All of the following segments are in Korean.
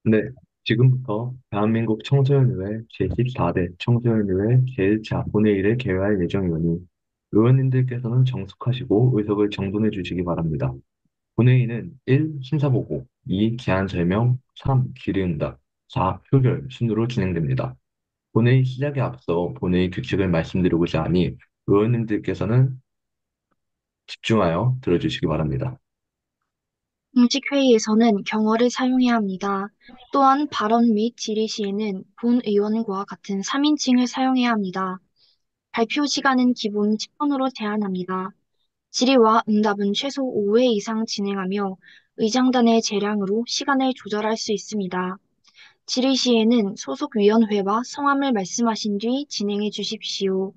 네, 지금부터 대한민국 청소년의회 제14대 청소년의회 제1차 본회의를 개회할 예정이오니 의원님들께서는 정숙하시고 의석을 정돈해 주시기 바랍니다. 본회의는 1. 심사보고, 2. 기한 설명, 3. 질의응답, 4. 표결 순으로 진행됩니다. 본회의 시작에 앞서 본회의 규칙을 말씀드리고자 하니 의원님들께서는 집중하여 들어주시기 바랍니다. 공식 회의에서는 경어를 사용해야 합니다. 또한 발언 및 질의 시에는 본 의원과 같은 3인칭을 사용해야 합니다. 발표 시간은 기본 10분으로 제한합니다. 질의와 응답은 최소 5회 이상 진행하며 의장단의 재량으로 시간을 조절할 수 있습니다. 질의 시에는 소속 위원회와 성함을 말씀하신 뒤 진행해 주십시오.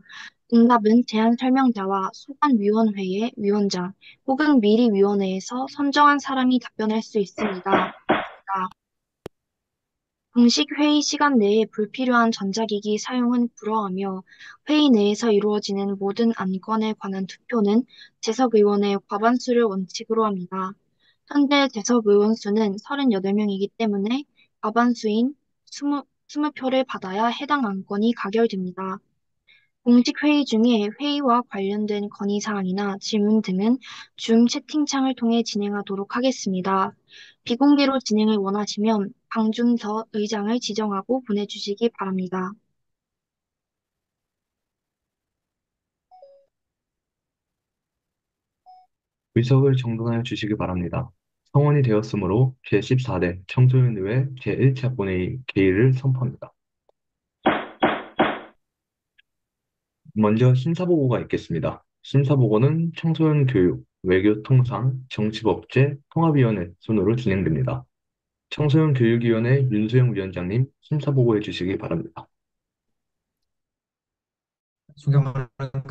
응답은 제안 설명자와 소관위원회의 위원장 혹은 미리 위원회에서 선정한 사람이 답변할 수 있습니다. 공식 회의 시간 내에 불필요한 전자기기 사용은 불허하며 회의 내에서 이루어지는 모든 안건에 관한 투표는 재석 의원의 과반수를 원칙으로 합니다. 현재 재석 의원 수는 38명이기 때문에 과반수인 20표를 받아야 해당 안건이 가결됩니다. 공식 회의 중에 회의와 관련된 건의사항이나 질문 등은 줌 채팅창을 통해 진행하도록 하겠습니다. 비공개로 진행을 원하시면 강준서 의장을 지정하고 보내주시기 바랍니다. 의석을 정돈하여 주시기 바랍니다. 성원이 되었으므로 제14대 청소년의회 제1차 본회의 개의를 선포합니다. 먼저 심사보고가 있겠습니다. 심사보고는 청소년 교육, 외교통상, 정치법제, 통합위원회 순으로 진행됩니다. 청소년 교육위원회 윤수영 위원장님 심사보고해 주시기 바랍니다. 존경하는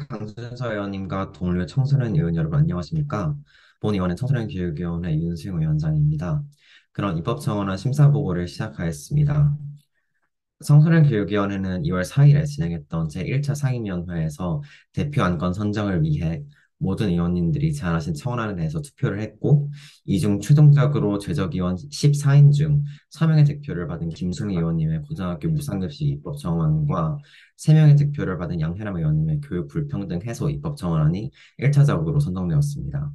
강준서 의원님과 동료 청소년 의원 여러분 안녕하십니까? 본 의원은 청소년교육위원회 윤수영 위원장입니다. 그런 입법청원안 심사보고를 시작하였습니다. 청소년교육위원회는 2월 4일에 진행했던 제1차 상임위원회에서 대표 안건 선정을 위해 모든 의원님들이 제안하신 청원안에 대해서 투표를 했고, 이 중 최종적으로 제적위원 14인 중 3명의 득표를 받은 김승희 의원님의 고등학교 무상급식 입법 청원과 3명의 득표를 받은 양혜람 의원님의 교육 불평등 해소 입법 청원안이 1차적으로 선정되었습니다.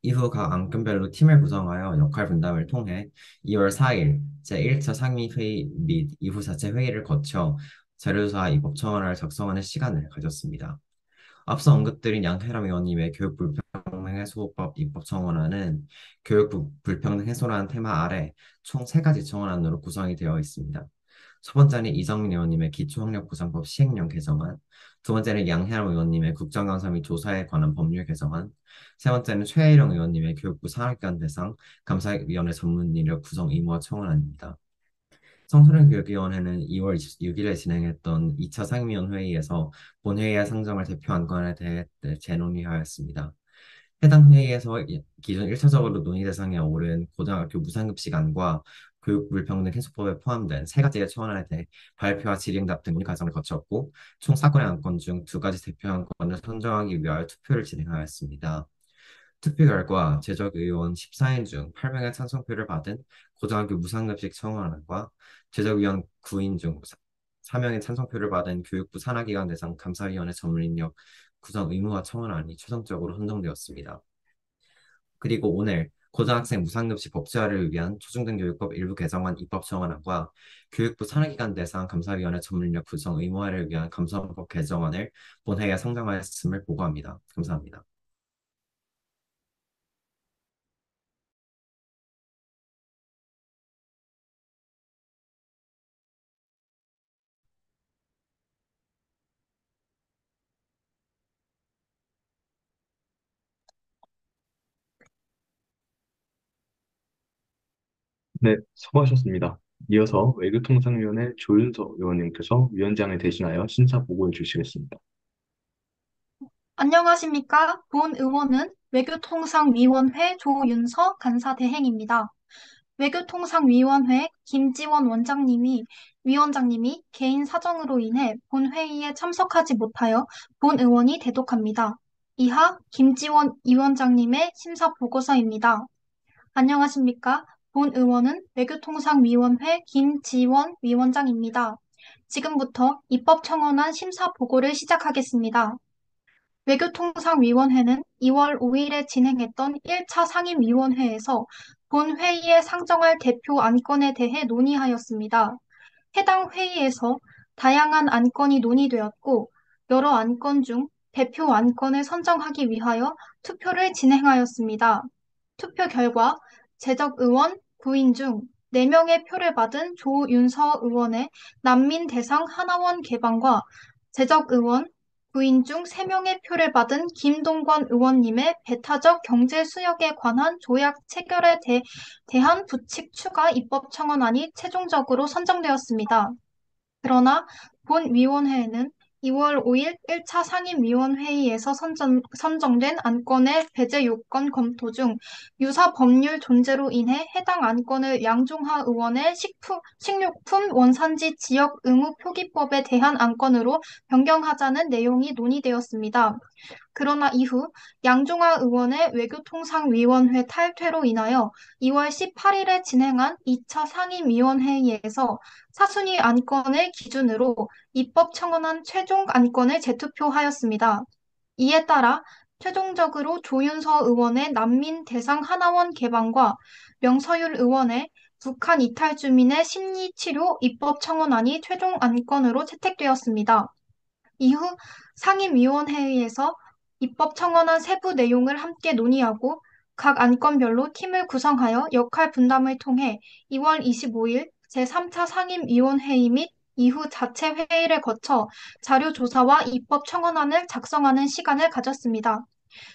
이후 각 안건별로 팀을 구성하여 역할 분담을 통해 2월 4일 제1차 상임회의 및 이후 자체 회의를 거쳐 자료조사 입법 청원을 작성하는 시간을 가졌습니다. 앞서 언급드린 양혜람 의원님의 교육 불평등 해소법 입법 청원안은 교육 불평등 해소라는 테마 아래 총 3가지 청원안으로 구성이 되어 있습니다. 첫 번째는 이정민 의원님의 기초학력보장법 시행령 개정안, 두 번째는 양혜람 의원님의 국정감사 및 조사에 관한 법률 개정안, 세 번째는 최혜령 의원님의 교육부 산학기관 대상 감사위원회 전문 인력 구성 의무화 청원안입니다. 청소년교육위원회는 2월 26일에 진행했던 2차 상임위원 회의에서 본회의에 상정할 대표 안건에 대해 재논의하였습니다. 해당 회의에서 기존 1차적으로 논의 대상에 오른 고등학교 무상급식안과 교육불평등 해소법에 포함된 3가지의 초안에 대해 발표와 질의응답 등 과정을 거쳤고 총 4건의 안건 중 2가지 대표 안건을 선정하기 위하여 투표를 진행하였습니다. 투표 결과 제적 의원 14인 중 8명의 찬성표를 받은 고등학교 무상급식 청원안과 제적 의원 9인 중 4명의 찬성표를 받은 교육부 산하기관 대상 감사위원회 전문인력 구성 의무화 청원안이 최종적으로 선정되었습니다. 그리고 오늘 고등학생 무상급식 법제화를 위한 초중등교육법 일부 개정안 입법 청원안과 교육부 산하기관 대상 감사위원회 전문인력 구성 의무화를 위한 감사법 개정안을 본회의에 상정하였음을 보고합니다. 감사합니다. 네, 수고하셨습니다. 이어서 외교통상위원회 조윤서 의원님께서 위원장을 대신하여 심사보고해 주시겠습니다. 안녕하십니까? 본 의원은 외교통상위원회 조윤서 간사대행입니다. 외교통상위원회 김지원 위원장님이 개인 사정으로 인해 본 회의에 참석하지 못하여 본 의원이 대독합니다. 이하 김지원 위원장님의 심사 보고서입니다. 안녕하십니까? 본 의원은 외교통상위원회 김지원 위원장입니다. 지금부터 입법청원안 심사 보고를 시작하겠습니다. 외교통상위원회는 2월 5일에 진행했던 1차 상임위원회에서 본 회의에 상정할 대표 안건에 대해 논의하였습니다. 해당 회의에서 다양한 안건이 논의되었고, 여러 안건 중 대표 안건을 선정하기 위하여 투표를 진행하였습니다. 투표 결과 제적 의원 9인 중 4명의 표를 받은 조윤서 의원의 난민 대상 하나원 개방과 제적 의원 9인 중 3명의 표를 받은 김동관 의원님의 배타적 경제 수역에 관한 조약 체결에 대한 부칙 추가 입법 청원안이 최종적으로 선정되었습니다. 그러나 본 위원회에는 2월 5일 1차 상임위원회의에서 선정된 안건의 배제 요건 검토 중 유사 법률 존재로 인해 해당 안건을 양종하 의원의 식료품 원산지 지역 의무 표기법에 대한 안건으로 변경하자는 내용이 논의되었습니다. 그러나 이후 양종하 의원의 외교통상위원회 탈퇴로 인하여 2월 18일에 진행한 2차 상임위원회의에서 사순위 안건을 기준으로 입법 청원안 최종 안건을 재투표하였습니다. 이에 따라 최종적으로 조윤서 의원의 난민 대상 하나원 개방과 명서율 의원의 북한 이탈 주민의 심리 치료 입법 청원안이 최종 안건으로 채택되었습니다. 이후 상임위원회의에서 입법 청원안 세부 내용을 함께 논의하고 각 안건별로 팀을 구성하여 역할 분담을 통해 2월 25일 제3차 상임위원회의 및 이후 자체 회의를 거쳐 자료 조사와 입법 청원안을 작성하는 시간을 가졌습니다.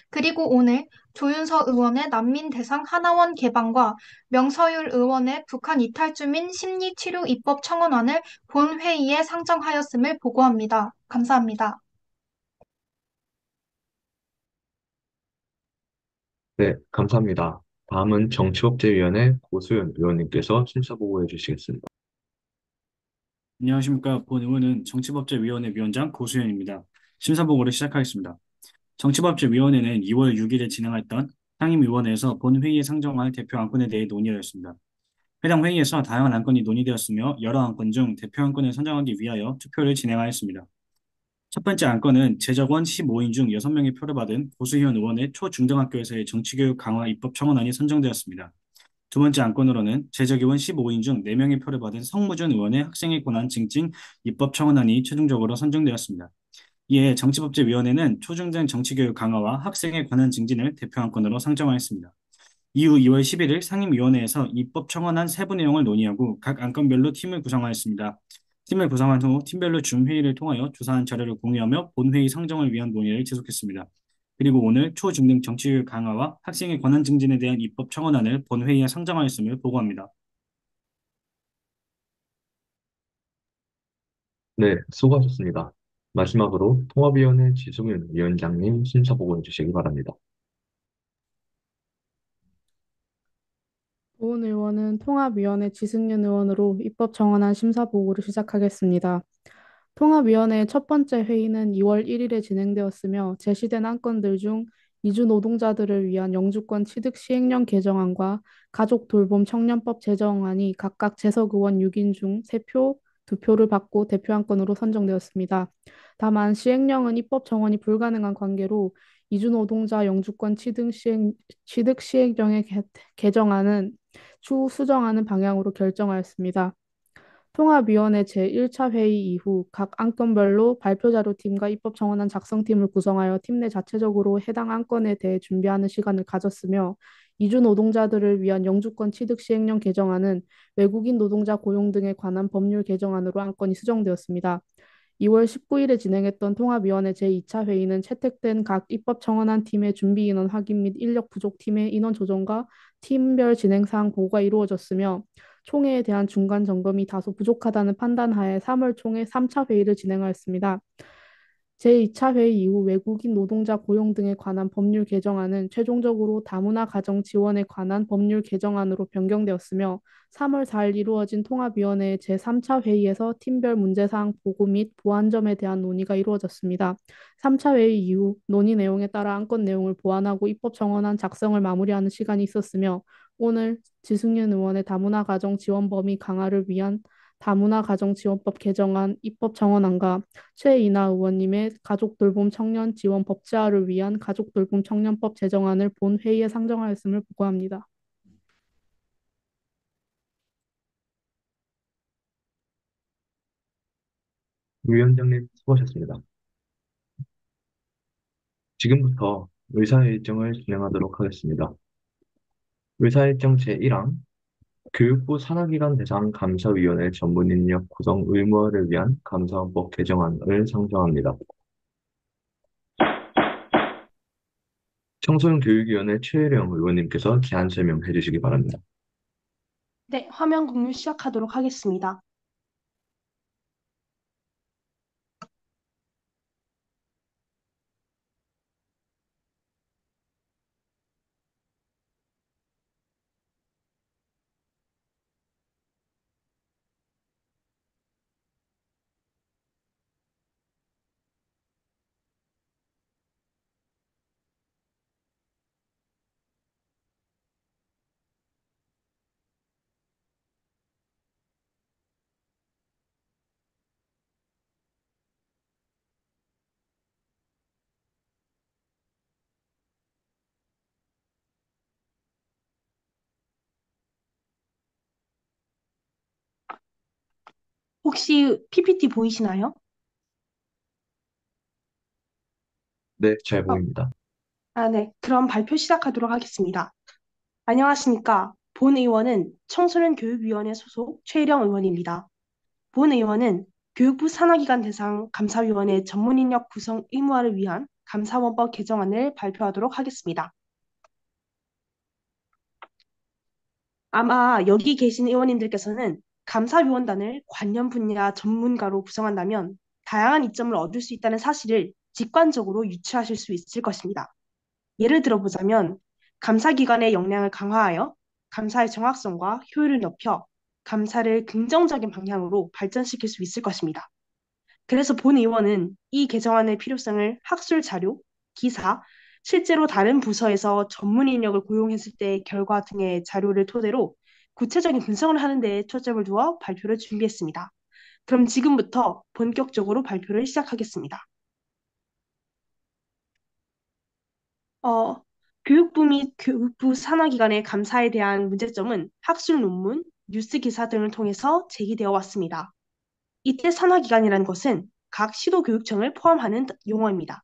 그리고 오늘 조윤서 의원의 난민 대상 하나원 개방과 명서율 의원의 북한 이탈주민 심리치료 입법 청원안을 본 회의에 상정하였음을 보고합니다. 감사합니다. 네, 감사합니다. 다음은 정치법제위원회 고수연 의원님께서 심사 보고해 주시겠습니다. 안녕하십니까. 본 의원은 정치법제위원회 위원장 고수현입니다. 심사보고를 시작하겠습니다. 정치법제위원회는 2월 6일에 진행했던 상임위원회에서 본 회의에 상정할 대표 안건에 대해 논의하였습니다. 해당 회의에서 다양한 안건이 논의되었으며 여러 안건 중 대표 안건을 선정하기 위하여 투표를 진행하였습니다. 첫 번째 안건은 재적원 15인 중 6명의 표를 받은 고수현 의원의 초중등학교에서의 정치교육 강화 입법 청원안이 선정되었습니다. 두 번째 안건으로는 재적의원 15인 중 4명의 표를 받은 성무준 의원의 학생의 권한 증진 입법 청원안이 최종적으로 선정되었습니다. 이에 정치법제위원회는 초중등 정치교육 강화와 학생의 권한 증진을 대표 안건으로 상정하였습니다. 이후 2월 11일 상임위원회에서 입법 청원안 세부 내용을 논의하고 각 안건별로 팀을 구성하였습니다. 팀을 구성한 후 팀별로 줌회의를 통하여 조사한 자료를 공유하며 본회의 상정을 위한 논의를 지속했습니다. 그리고 오늘 초중등 정치교육 강화와 학생의 권한 증진에 대한 입법 청원안을 본회의에 상정하였음을 보고합니다. 네, 수고하셨습니다. 마지막으로 통합위원회 지승윤 위원장님 심사 보고해 주시기 바랍니다. 본 의원은 통합위원회 지승윤 의원으로 입법 정원안 심사 보고를 시작하겠습니다. 통합위원회의 첫 번째 회의는 2월 1일에 진행되었으며 제시된 안건들 중 이주 노동자들을 위한 영주권 취득 시행령 개정안과 가족 돌봄 청년법 제정안이 각각 재석 의원 6인 중 3표, 2표를 받고 대표 안건으로 선정되었습니다. 다만 시행령은 입법 정원이 불가능한 관계로 이주 노동자 영주권 취득 시행령의 개정안은 추후 수정하는 방향으로 결정하였습니다. 통합위원회 제1차 회의 이후 각 안건별로 발표자료팀과 입법청원안 작성팀을 구성하여 팀 내 자체적으로 해당 안건에 대해 준비하는 시간을 가졌으며 이주 노동자들을 위한 영주권 취득 시행령 개정안은 외국인 노동자 고용 등에 관한 법률 개정안으로 안건이 수정되었습니다. 2월 19일에 진행했던 통합위원회 제2차 회의는 채택된 각 입법청원안 팀의 준비 인원 확인 및 인력 부족 팀의 인원 조정과 팀별 진행사항 보고가 이루어졌으며 총회에 대한 중간 점검이 다소 부족하다는 판단하에 3월 총회 3차 회의를 진행하였습니다. 제2차 회의 이후 외국인 노동자 고용 등에 관한 법률 개정안은 최종적으로 다문화 가정 지원에 관한 법률 개정안으로 변경되었으며 3월 4일 이루어진 통합위원회 제3차 회의에서 팀별 문제사항 보고 및 보완점에 대한 논의가 이루어졌습니다. 3차 회의 이후 논의 내용에 따라 안건 내용을 보완하고 입법 정원안 작성을 마무리하는 시간이 있었으며 오늘 지승윤 의원의 다문화 가정 지원 범위 강화를 위한 다문화 가정 지원법 개정안 입법 청원안과 최이나 의원님의 가족 돌봄 청년 지원 법제화를 위한 가족 돌봄 청년법 제정안을 본 회의에 상정하였음을 보고합니다. 위원장님 수고하셨습니다. 지금부터 의사일정을 진행하도록 하겠습니다. 의사일정 제1항 교육부 산하기관 대상 감사위원회 전문 인력 구성 의무화를 위한 감사원법 개정안을 상정합니다. 청소년 교육위원회 최혜령 의원님께서 기한 설명해 주시기 바랍니다. 네, 화면 공유 시작하도록 하겠습니다. 혹시 PPT 보이시나요? 네, 잘 어, 보입니다. 네. 그럼 발표 시작하도록 하겠습니다. 안녕하십니까. 본 의원은 청소년교육위원회 소속 최혜령 의원입니다. 본 의원은 교육부 산하기관 대상 감사위원회 전문인력 구성 의무화를 위한 감사원법 개정안을 발표하도록 하겠습니다. 아마 여기 계신 의원님들께서는 감사위원단을 관련 분야 전문가로 구성한다면 다양한 이점을 얻을 수 있다는 사실을 직관적으로 유추하실 수 있을 것입니다. 예를 들어보자면 감사기관의 역량을 강화하여 감사의 정확성과 효율을 높여 감사를 긍정적인 방향으로 발전시킬 수 있을 것입니다. 그래서 본 의원은 이 개정안의 필요성을 학술 자료, 기사, 실제로 다른 부서에서 전문 인력을 고용했을 때의 결과 등의 자료를 토대로 구체적인 분석을 하는 데 초점을 두어 발표를 준비했습니다. 그럼 지금부터 본격적으로 발표를 시작하겠습니다. 어, 교육부 및 교육부 산하기관의 감사에 대한 문제점은 학술 논문, 뉴스 기사 등을 통해서 제기되어 왔습니다. 이때 산하기관이라는 것은 각 시도교육청을 포함하는 용어입니다.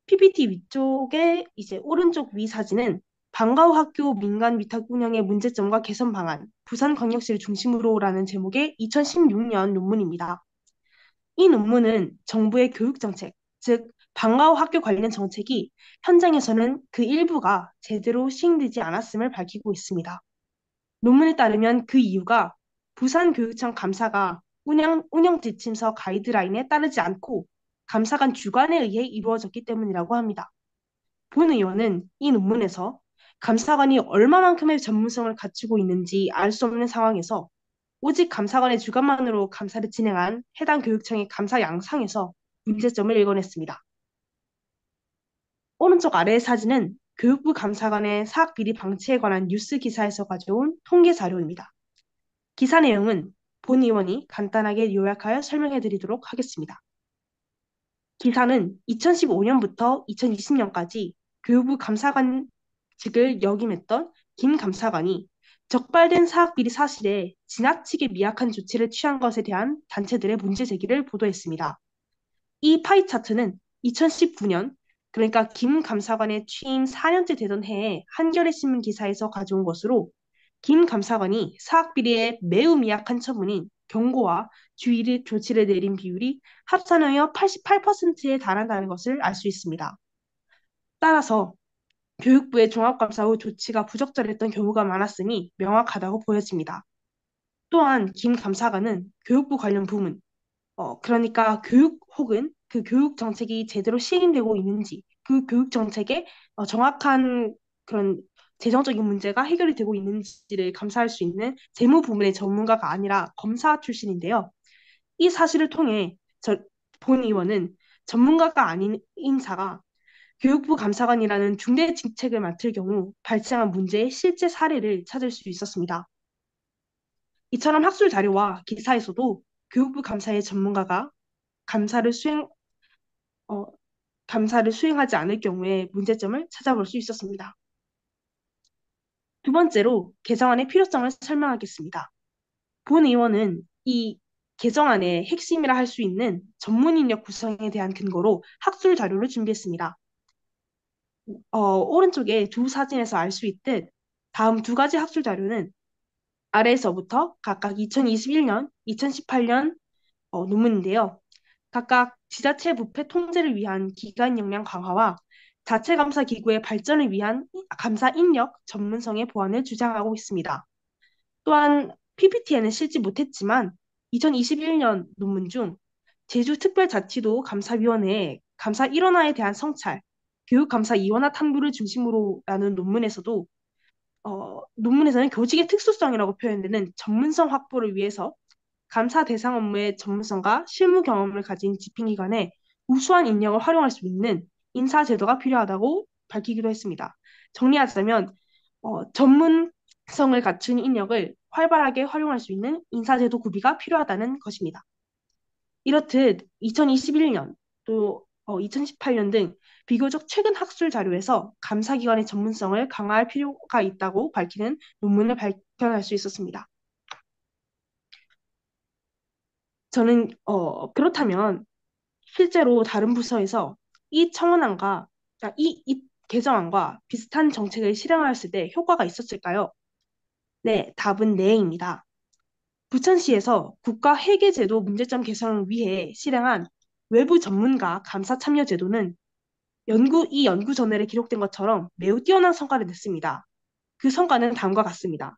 PPT 위쪽에 이제 오른쪽 위 사진은 방과 후 학교 민간 위탁 운영의 문제점과 개선 방안, 부산광역시를 중심으로라는 제목의 2016년 논문입니다. 이 논문은 정부의 교육정책, 즉 방과 후 학교 관련 정책이 현장에서는 그 일부가 제대로 시행되지 않았음을 밝히고 있습니다. 논문에 따르면 그 이유가 부산교육청 감사가 운영 지침서 가이드라인에 따르지 않고 감사관 주관에 의해 이루어졌기 때문이라고 합니다. 본 의원은 이 논문에서 감사관이 얼마만큼의 전문성을 갖추고 있는지 알 수 없는 상황에서 오직 감사관의 주관만으로 감사를 진행한 해당 교육청의 감사 양상에서 문제점을 읽어냈습니다. 오른쪽 아래의 사진은 교육부 감사관의 사학비리 방치에 관한 뉴스 기사에서 가져온 통계 자료입니다. 기사 내용은 본 의원이 간단하게 요약하여 설명해 드리도록 하겠습니다. 기사는 2015년부터 2020년까지 교육부 감사관직을 역임했던 김 감사관이 적발된 사학비리 사실에 지나치게 미약한 조치를 취한 것에 대한 단체들의 문제 제기를 보도했습니다. 이 파이 차트는 2019년, 그러니까 김 감사관의 취임 4년째 되던 해에 한겨레 신문 기사에서 가져온 것으로 김 감사관이 사학비리에 매우 미약한 처분인 경고와 주의 조치를 내린 비율이 합산하여 88%에 달한다는 것을 알 수 있습니다. 따라서 교육부의 종합감사 후 조치가 부적절했던 경우가 많았음이 명확하다고 보여집니다. 또한 김 감사관은 교육부 관련 부문, 그러니까 교육 혹은 그 교육 정책이 제대로 시행되고 있는지, 그 교육 정책에 정확한 그런 재정적인 문제가 해결이 되고 있는지를 감사할 수 있는 재무 부문의 전문가가 아니라 검사 출신인데요. 이 사실을 통해 본 의원은 전문가가 아닌 인사가 교육부 감사관이라는 중대 직책을 맡을 경우 발생한 문제의 실제 사례를 찾을 수 있었습니다. 이처럼 학술 자료와 기사에서도 교육부 감사의 전문가가 감사를 수행, 어, 감사를 수행하지 않을 경우에 문제점을 찾아볼 수 있었습니다. 두 번째로 개정안의 필요성을 설명하겠습니다. 본 의원은 이 개정안의 핵심이라 할 수 있는 전문 인력 구성에 대한 근거로 학술 자료를 준비했습니다. 오른쪽에 두 사진에서 알 수 있듯 다음 두 가지 학술 자료는 아래에서부터 각각 2021년, 2018년 논문인데요. 각각 지자체 부패 통제를 위한 기관 역량 강화와 자체 감사 기구의 발전을 위한 감사 인력 전문성의 보완을 주장하고 있습니다. 또한 PPT에는 실지 못했지만 2021년 논문 중 제주특별자치도 감사위원회의 감사 일원화에 대한 성찰, 교육감사 이원화 탐구를 중심으로라는 논문에서는 교직의 특수성이라고 표현되는 전문성 확보를 위해서 감사 대상 업무의 전문성과 실무 경험을 가진 집행기관에 우수한 인력을 활용할 수 있는 인사제도가 필요하다고 밝히기도 했습니다. 정리하자면 전문성을 갖춘 인력을 활발하게 활용할 수 있는 인사제도 구비가 필요하다는 것입니다. 이렇듯 2021년 또 2018년 등 비교적 최근 학술 자료에서 감사기관의 전문성을 강화할 필요가 있다고 밝히는 논문을 발견할 수 있었습니다. 저는 그렇다면 실제로 다른 부서에서 이 청원안과 이 개정안과 비슷한 정책을 실행하였을 때 효과가 있었을까요? 네, 답은 네입니다. 부천시에서 국가 회계제도 문제점 개선을 위해 실행한 외부 전문가 감사 참여 제도는 이 연구 전례에 기록된 것처럼 매우 뛰어난 성과를 냈습니다. 그 성과는 다음과 같습니다.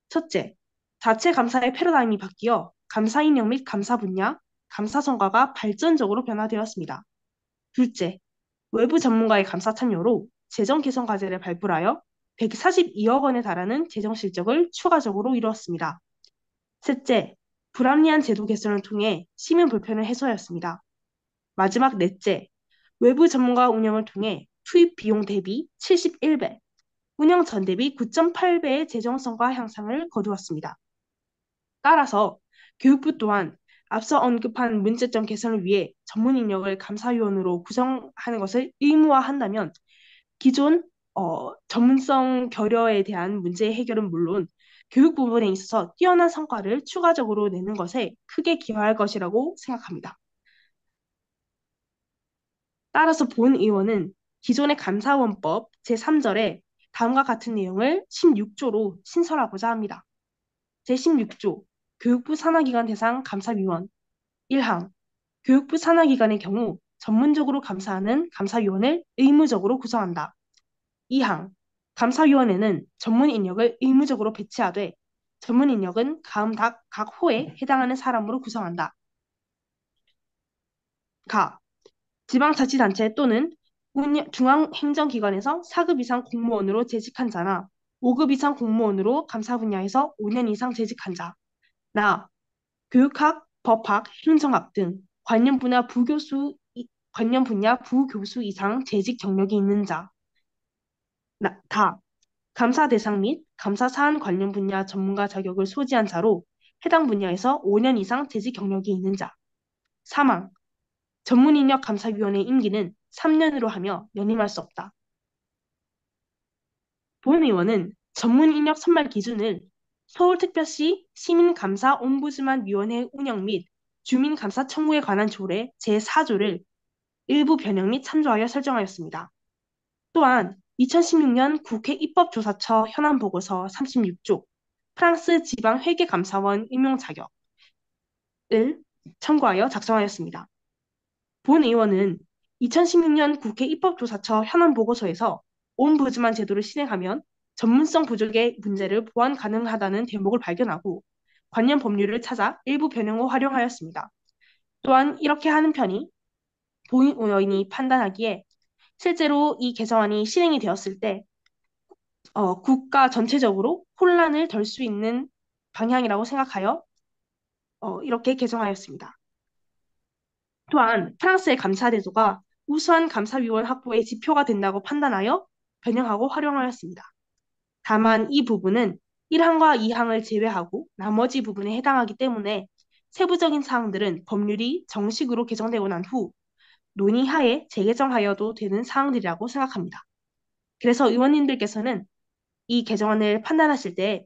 첫째, 자체 감사의 패러다임이 바뀌어 감사 인력 및 감사 분야, 감사 성과가 발전적으로 변화되었습니다. 둘째, 외부 전문가의 감사 참여로 재정 개선 과제를 발표하여 142억 원에 달하는 재정 실적을 추가적으로 이루었습니다. 셋째, 불합리한 제도 개선을 통해 시민 불편을 해소하였습니다. 마지막 넷째, 외부 전문가 운영을 통해 투입 비용 대비 71배, 운영 전 대비 9.8배의 재정성과 향상을 거두었습니다. 따라서 교육부 또한 앞서 언급한 문제점 개선을 위해 전문 인력을 감사위원으로 구성하는 것을 의무화한다면 기존 전문성 결여에 대한 문제 해결은 물론 교육 부분에 있어서 뛰어난 성과를 추가적으로 내는 것에 크게 기여할 것이라고 생각합니다. 따라서 본 의원은 기존의 감사원법 제3절에 다음과 같은 내용을 16조로 신설하고자 합니다. 제16조 교육부 산하기관 대상 감사위원 1항 교육부 산하기관의 경우 전문적으로 감사하는 감사위원을 의무적으로 구성한다. 2항 감사위원회는 전문 인력을 의무적으로 배치하되 전문 인력은 각 호에 해당하는 사람으로 구성한다. 가 지방자치단체 또는 중앙행정기관에서 4급 이상 공무원으로 재직한 자나 5급 이상 공무원으로 감사 분야에서 5년 이상 재직한 자, 나 교육학, 법학, 행정학 등 관련 분야 부교수 이상 재직 경력이 있는 자, 다 감사 대상 및 감사 사안 관련 분야 전문가 자격을 소지한 자로 해당 분야에서 5년 이상 재직 경력이 있는 자, 사망 전문인력 감사위원회 임기는 3년으로 하며 연임할 수 없다. 본 의원은 전문인력 선발 기준을 서울특별시 시민감사옴부즈만위원회 운영 및 주민감사 청구에 관한 조례 제4조를 일부 변형 및 참조하여 설정하였습니다. 또한 2016년 국회 입법조사처 현안보고서 36조 프랑스 지방회계감사원 임용 자격을 참고하여 작성하였습니다. 본 의원은 2016년 국회 입법조사처 현안보고서에서 옴부즈만 제도를 실행하면 전문성 부족의 문제를 보완 가능하다는 대목을 발견하고 관련 법률을 찾아 일부 변형을 활용하였습니다. 또한 이렇게 하는 편이 본 의원이 판단하기에 실제로 이 개정안이 실행이 되었을 때 국가 전체적으로 혼란을 덜 수 있는 방향이라고 생각하여 이렇게 개정하였습니다. 또한 프랑스의 감사 제도가 우수한 감사위원 확보의 지표가 된다고 판단하여 변형하고 활용하였습니다. 다만 이 부분은 1항과 2항을 제외하고 나머지 부분에 해당하기 때문에 세부적인 사항들은 법률이 정식으로 개정되고 난 후 논의하에 재개정하여도 되는 사항들이라고 생각합니다. 그래서 의원님들께서는 이 개정안을 판단하실 때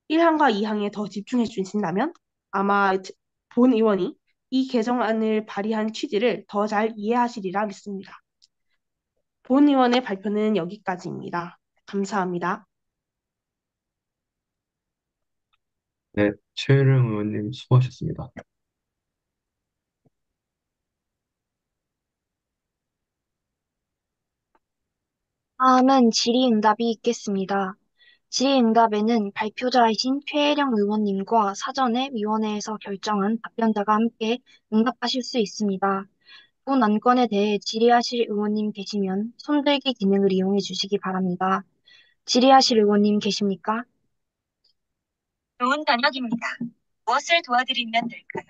1항과 2항에 더 집중해 주신다면 아마 본 의원이 이 개정안을 발의한 취지를 더 잘 이해하시리라 믿습니다. 본 의원의 발표는 여기까지입니다. 감사합니다. 네, 최혜령 의원님 수고하셨습니다. 다음은 질의응답이 있겠습니다. 질의응답에는 발표자이신 최혜령 의원님과 사전에 위원회에서 결정한 답변자가 함께 응답하실 수 있습니다. 본 안건에 대해 질의하실 의원님 계시면 손들기 기능을 이용해 주시기 바랍니다. 질의하실 의원님 계십니까? 좋은 저녁입니다. 무엇을 도와드리면 될까요?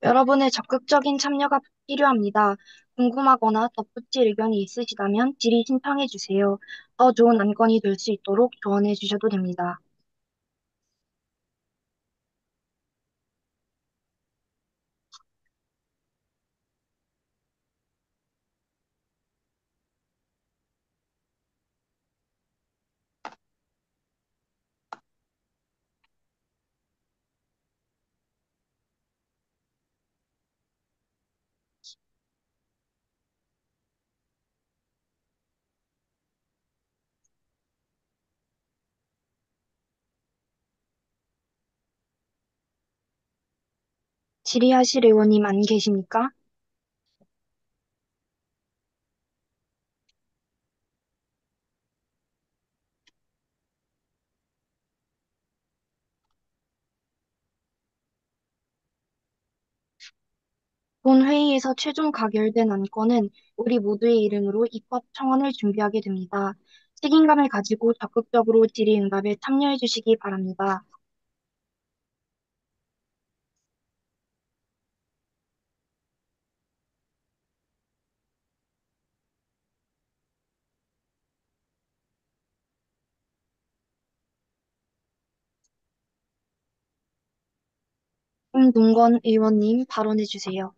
여러분의 적극적인 참여가 필요합니다. 궁금하거나 덧붙일 의견이 있으시다면 질의 신청해 주세요. 더 좋은 안건이 될 수 있도록 조언해 주셔도 됩니다. 질의하실 의원님 안 계십니까? 본 회의에서 최종 가결된 안건은 우리 모두의 이름으로 입법 청원을 준비하게 됩니다. 책임감을 가지고 적극적으로 질의응답에 참여해 주시기 바랍니다. 김동건 의원님 발언해 주세요.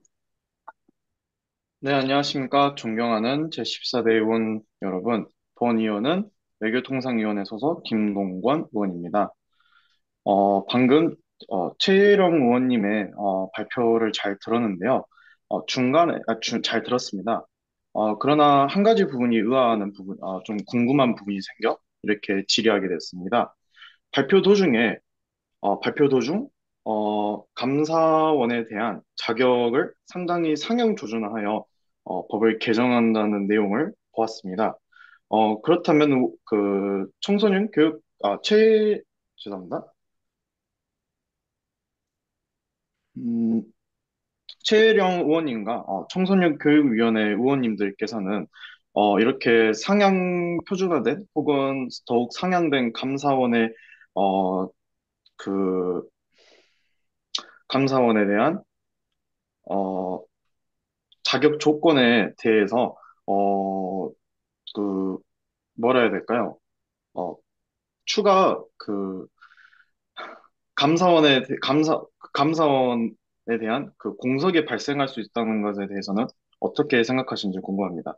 네, 안녕하십니까. 존경하는 제14대 의원 여러분. 본 의원은 외교통상위원회 소속 김동관 의원입니다. 방금 최혜령 의원님의 발표를 잘 들었는데요. 잘 들었습니다. 그러나 한 가지 부분이 의아하는 부분, 좀 궁금한 부분이 생겨 이렇게 질의하게 됐습니다. 발표 도중에 발표 도중 감사원에 대한 자격을 상당히 상향 조준하여 법을 개정한다는 내용을 보았습니다. 그렇다면 그 청소년 교육 죄송합니다. 음, 최혜령 의원님과 청소년 교육위원회 의원님들께서는 이렇게 상향 표준화된 혹은 더욱 상향된 감사원의 어, 그 감사원에 대한 어, 자격 조건에 대해서 어, 그 뭐라 해야 될까요? 어, 추가 감사원에 대한 그 공석이 발생할 수 있다는 것에 대해서는 어떻게 생각하시는지 궁금합니다.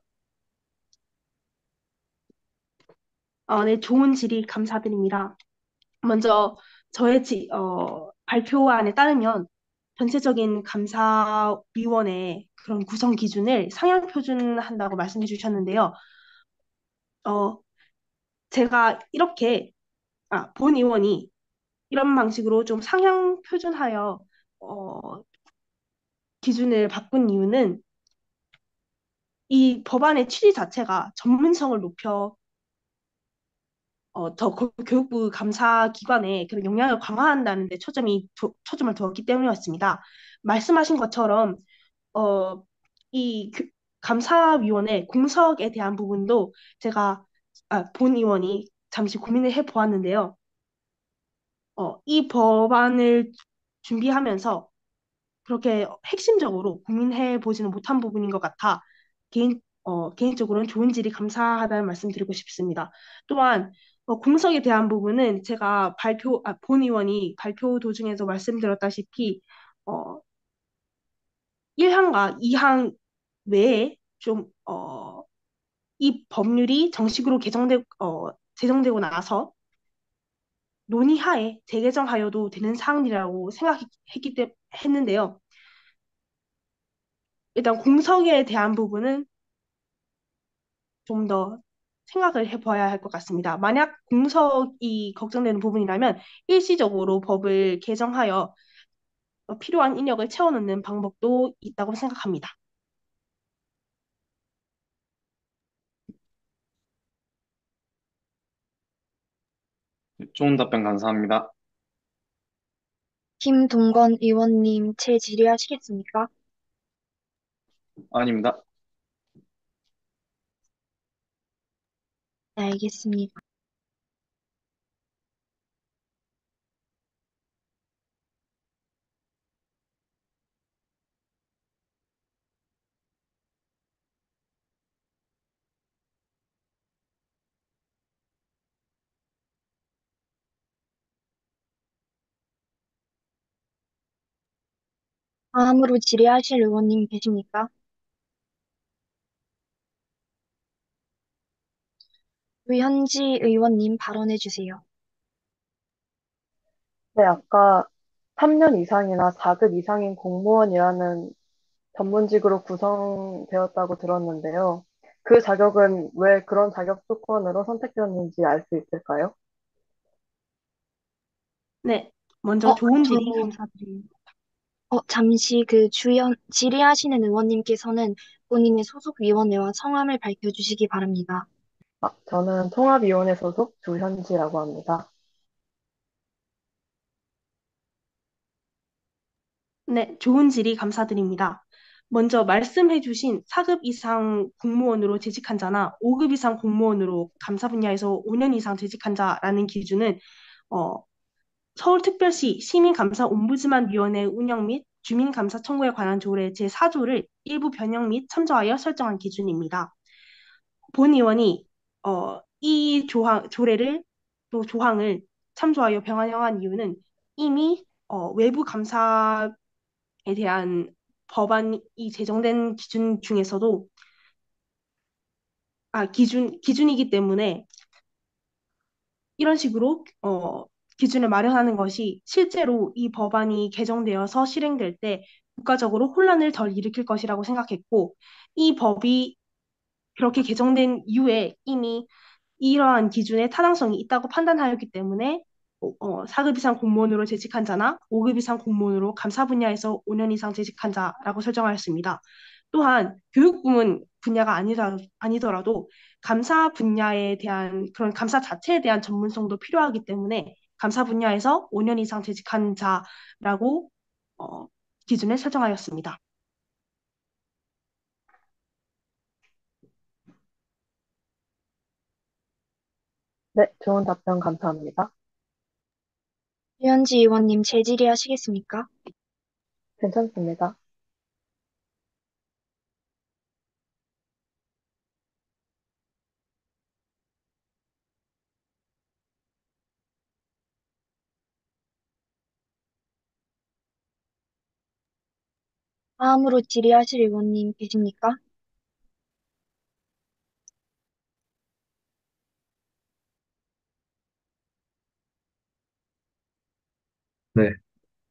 네, 좋은 질의 감사드립니다. 먼저 저의 발표안에 따르면 전체적인 감사위원회 그런 구성 기준을 상향 표준한다고 말씀해 주셨는데요. 어, 제가 본 의원이 이런 방식으로 좀 상향 표준하여 어, 기준을 바꾼 이유는 이 법안의 취지 자체가 전문성을 높여 교육부 감사기관에 그런 역량을 강화한다는 데 초점을 두었기 때문이었습니다. 말씀하신 것처럼 어, 이 감사위원회 공석에 대한 부분도 제가 본 의원이 잠시 고민을 해 보았는데요. 이 법안을 준비하면서 그렇게 핵심적으로 고민해 보지는 못한 부분인 것 같아 개인적으로는 좋은 질이 감사하다는 말씀 드리고 싶습니다. 또한 공석에 대한 부분은 제가 본 의원이 발표 도중에도 말씀드렸다시피 어, 1항과 2항 외에 이 법률이 정식으로 제정되고 나서 논의하에 재개정하여도 되는 사항이라고 했는데요. 일단 공석에 대한 부분은 좀 더 생각을 해봐야 할 것 같습니다. 만약 공석이 걱정되는 부분이라면 일시적으로 법을 개정하여 필요한 인력을 채워넣는 방법도 있다고 생각합니다. 좋은 답변 감사합니다. 김동건 의원님 질의하시겠습니까? 아닙니다. 네, 알겠습니다. 다음으로 질의하실 의원님 계십니까? 유현지 의원님 발언해 주세요. 네, 아까 3년 이상이나 4급 이상인 공무원이라는 전문직으로 구성되었다고 들었는데요. 그 자격은 왜 그런 자격 조건으로 선택되었는지 알 수 있을까요? 네, 먼저 좋은 저, 질의 감사드립니다. 잠시 질의하시는 의원님께서는 본인의 소속 위원회와 성함을 밝혀주시기 바랍니다. 저는 통합위원회 소속 주현지라고 합니다. 네, 좋은 질의 감사드립니다. 먼저 말씀해주신 4급 이상 공무원으로 재직한 자나 5급 이상 공무원으로 감사 분야에서 5년 이상 재직한 자라는 기준은 어, 서울특별시 시민감사옴부즈만위원회 운영 및 주민감사 청구에 관한 조례 제4조를 일부 변형 및 첨부하여 설정한 기준입니다. 본 의원이 이 조례를 또 조항을 참조하여 변형한 이유는 이미 외부 감사에 대한 법안이 제정된 기준 중에서도 기준이기 때문에 이런 식으로 기준을 마련하는 것이 실제로 이 법안이 개정되어서 실행될 때 국가적으로 혼란을 덜 일으킬 것이라고 생각했고 이 법이 그렇게 개정된 이후에 이미 이러한 기준에 타당성이 있다고 판단하였기 때문에 4급 이상 공무원으로 재직한 자나 5급 이상 공무원으로 감사 분야에서 5년 이상 재직한 자라고 설정하였습니다. 또한 교육 부문 분야가 아니더라도 감사 분야에 대한 그런 감사 자체에 대한 전문성도 필요하기 때문에 감사 분야에서 5년 이상 재직한 자라고 어, 기준을 설정하였습니다. 네, 좋은 답변 감사합니다. 유현지 의원님 질의하시겠습니까? 괜찮습니다. 다음으로 질의하실 의원님 계십니까? 네,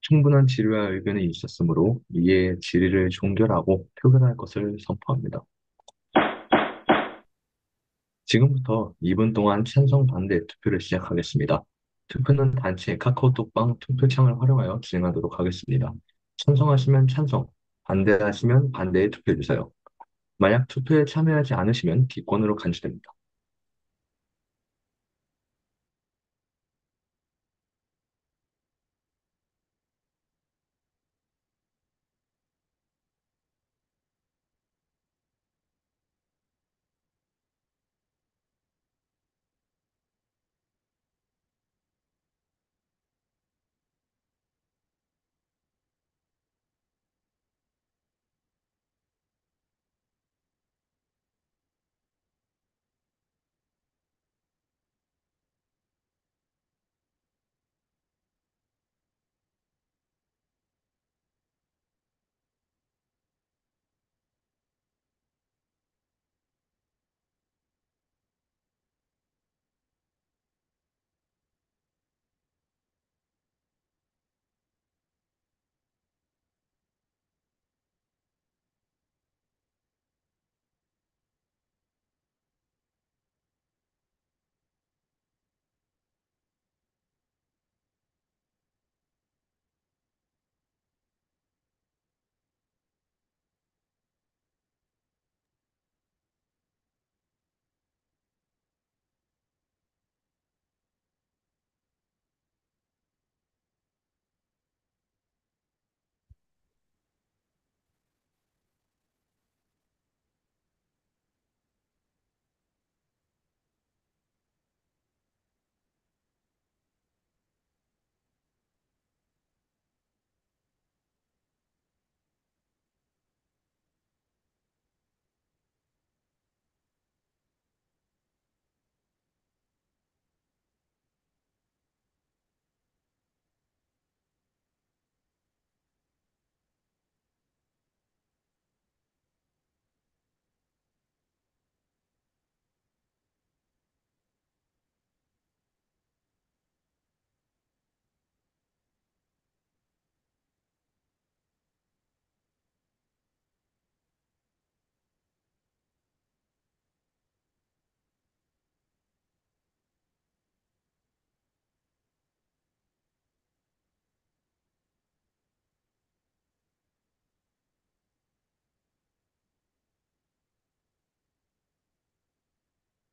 충분한 질의와 의견이 있었으므로 이에 질의를 종결하고 표결할 것을 선포합니다. 지금부터 2분 동안 찬성 반대 투표를 시작하겠습니다. 투표는 단체 카카오톡방 투표창을 활용하여 진행하도록 하겠습니다. 찬성하시면 찬성, 반대하시면 반대에 투표해주세요. 만약 투표에 참여하지 않으시면 기권으로 간주됩니다.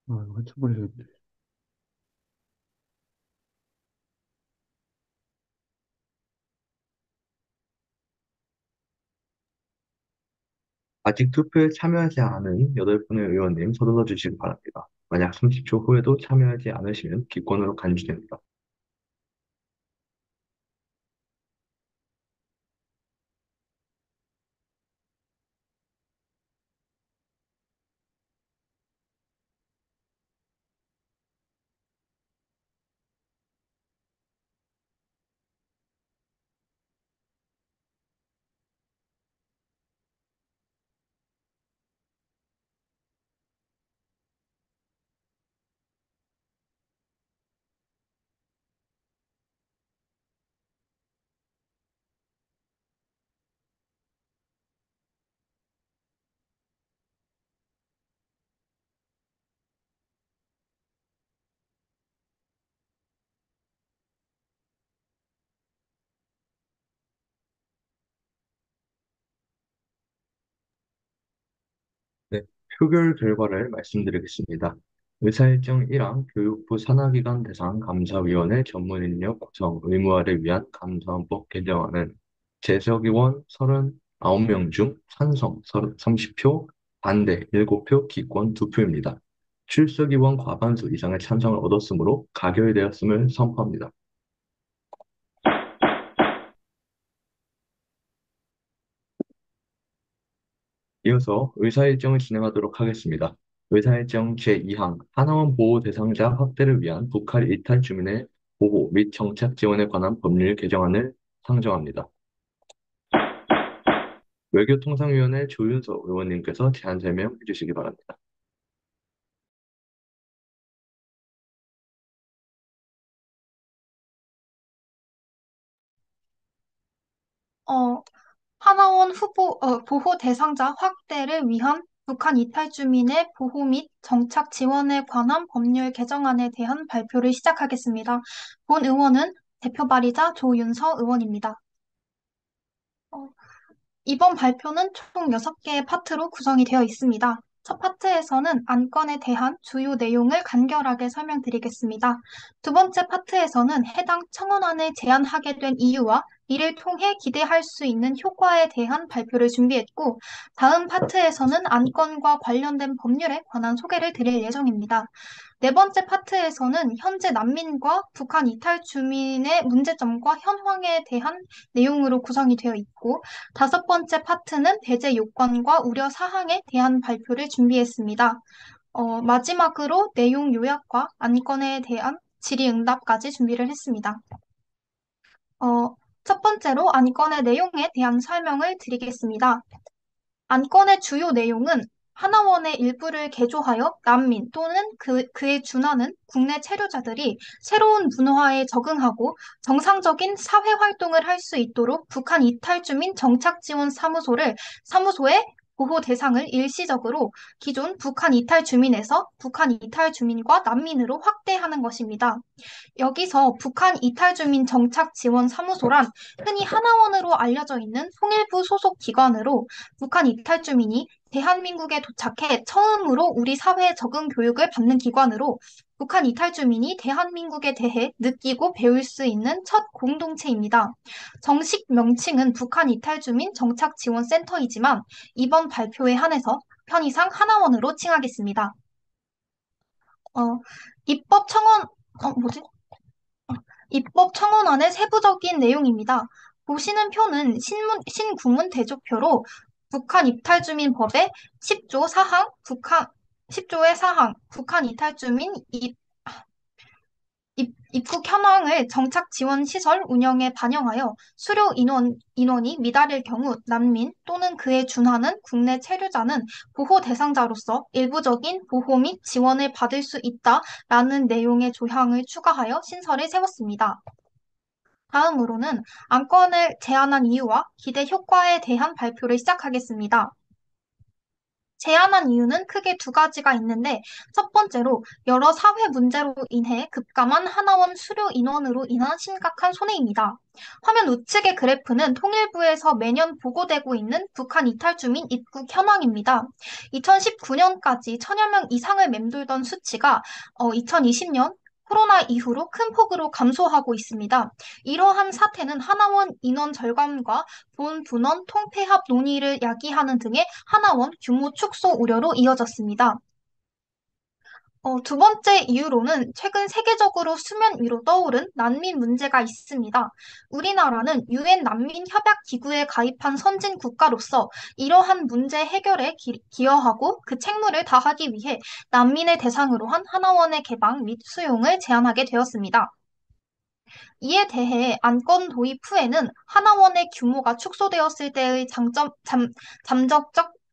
맞춰버리겠네. 아직 투표에 참여하지 않은 8분의 의원님 서둘러 주시기 바랍니다. 만약 30초 후에도 참여하지 않으시면 기권으로 간주됩니다. 네, 표결 결과를 말씀드리겠습니다. 의사일정 1항 교육부 산하기관 대상 감사위원회 전문인력 구성 의무화를 위한 감사원법 개정안은 재석의원 39명 중 찬성 30표, 반대 7표, 기권 2표입니다. 출석의원 과반수 이상의 찬성을 얻었으므로 가결되었음을 선포합니다. 이어서 의사일정을 진행하도록 하겠습니다. 의사일정 제2항 하나원 보호 대상자 확대를 위한 북한 이탈 주민의 보호 및 정착 지원에 관한 법률 개정안을 상정합니다. 외교통상위원회 조윤서 의원님께서 제안 설명해 주시기 바랍니다. 어, 하나원 보호 대상자 확대를 위한 북한 이탈 주민의 보호 및 정착 지원에 관한 법률 개정안에 대한 발표를 시작하겠습니다. 본 의원은 대표 발의자 조윤서 의원입니다. 어, 이번 발표는 총 6개의 파트로 구성이 되어 있습니다. 첫 파트에서는 안건에 대한 주요 내용을 간결하게 설명드리겠습니다. 두 번째 파트에서는 해당 청원안을 제안하게 된 이유와 이를 통해 기대할 수 있는 효과에 대한 발표를 준비했고, 다음 파트에서는 안건과 관련된 법률에 관한 소개를 드릴 예정입니다. 네 번째 파트에서는 현재 난민과 북한 이탈 주민의 문제점과 현황에 대한 내용으로 구성이 되어 있고, 다섯 번째 파트는 배제 요건과 우려 사항에 대한 발표를 준비했습니다. 마지막으로 내용 요약과 안건에 대한 질의응답까지 준비를 했습니다. 첫 번째로 안건의 내용에 대한 설명을 드리겠습니다. 안건의 주요 내용은 하나원의 일부를 개조하여 난민 또는 그에 준하는 국내 체류자들이 새로운 문화에 적응하고 정상적인 사회 활동을 할 수 있도록 북한 이탈주민 정착지원사무소의 보호 대상을 일시적으로 기존 북한 이탈주민에서 북한 이탈주민과 난민으로 확대하는 것입니다. 여기서 북한 이탈주민 정착지원사무소란 흔히 하나원으로 알려져 있는 통일부 소속 기관으로 북한 이탈주민이 대한민국에 도착해 처음으로 우리 사회에 적응 교육을 받는 기관으로 북한 이탈주민이 대한민국에 대해 느끼고 배울 수 있는 첫 공동체입니다. 정식 명칭은 북한 이탈주민 정착지원센터이지만 이번 발표에 한해서 편의상 하나원으로 칭하겠습니다. 입법 청원, 뭐지? 입법 청원안의 세부적인 내용입니다. 보시는 표는 신구문 대조표로 북한 이탈주민법의 10조 4항, 10조의 4항, 북한 이탈주민 입국 현황을 정착 지원 시설 운영에 반영하여 수료 인원이 미달일 경우 난민 또는 그에 준하는 국내 체류자는 보호 대상자로서 일부적인 보호 및 지원을 받을 수 있다라는 내용의 조항을 추가하여 신설을 세웠습니다. 다음으로는 안건을 제안한 이유와 기대 효과에 대한 발표를 시작하겠습니다. 제안한 이유는 크게 두 가지가 있는데, 첫 번째로 여러 사회 문제로 인해 급감한 하나원 수료 인원으로 인한 심각한 손해입니다. 화면 우측의 그래프는 통일부에서 매년 보고되고 있는 북한 이탈 주민 입국 현황입니다. 2019년까지 천여 명 이상을 맴돌던 수치가 2020년 코로나 이후로 큰 폭으로 감소하고 있습니다. 이러한 사태는 하나원 인원 절감과 본 분원 통폐합 논의를 야기하는 등의 하나원 규모 축소 우려로 이어졌습니다. 두 번째 이유로는 최근 세계적으로 수면 위로 떠오른 난민 문제가 있습니다. 우리나라는 유엔 난민 협약 기구에 가입한 선진 국가로서 이러한 문제 해결에 기여하고 그 책무를 다하기 위해 난민을 대상으로 한 하나원의 개방 및 수용을 제안하게 되었습니다. 이에 대해 안건 도입 후에는 하나원의 규모가 축소되었을 때의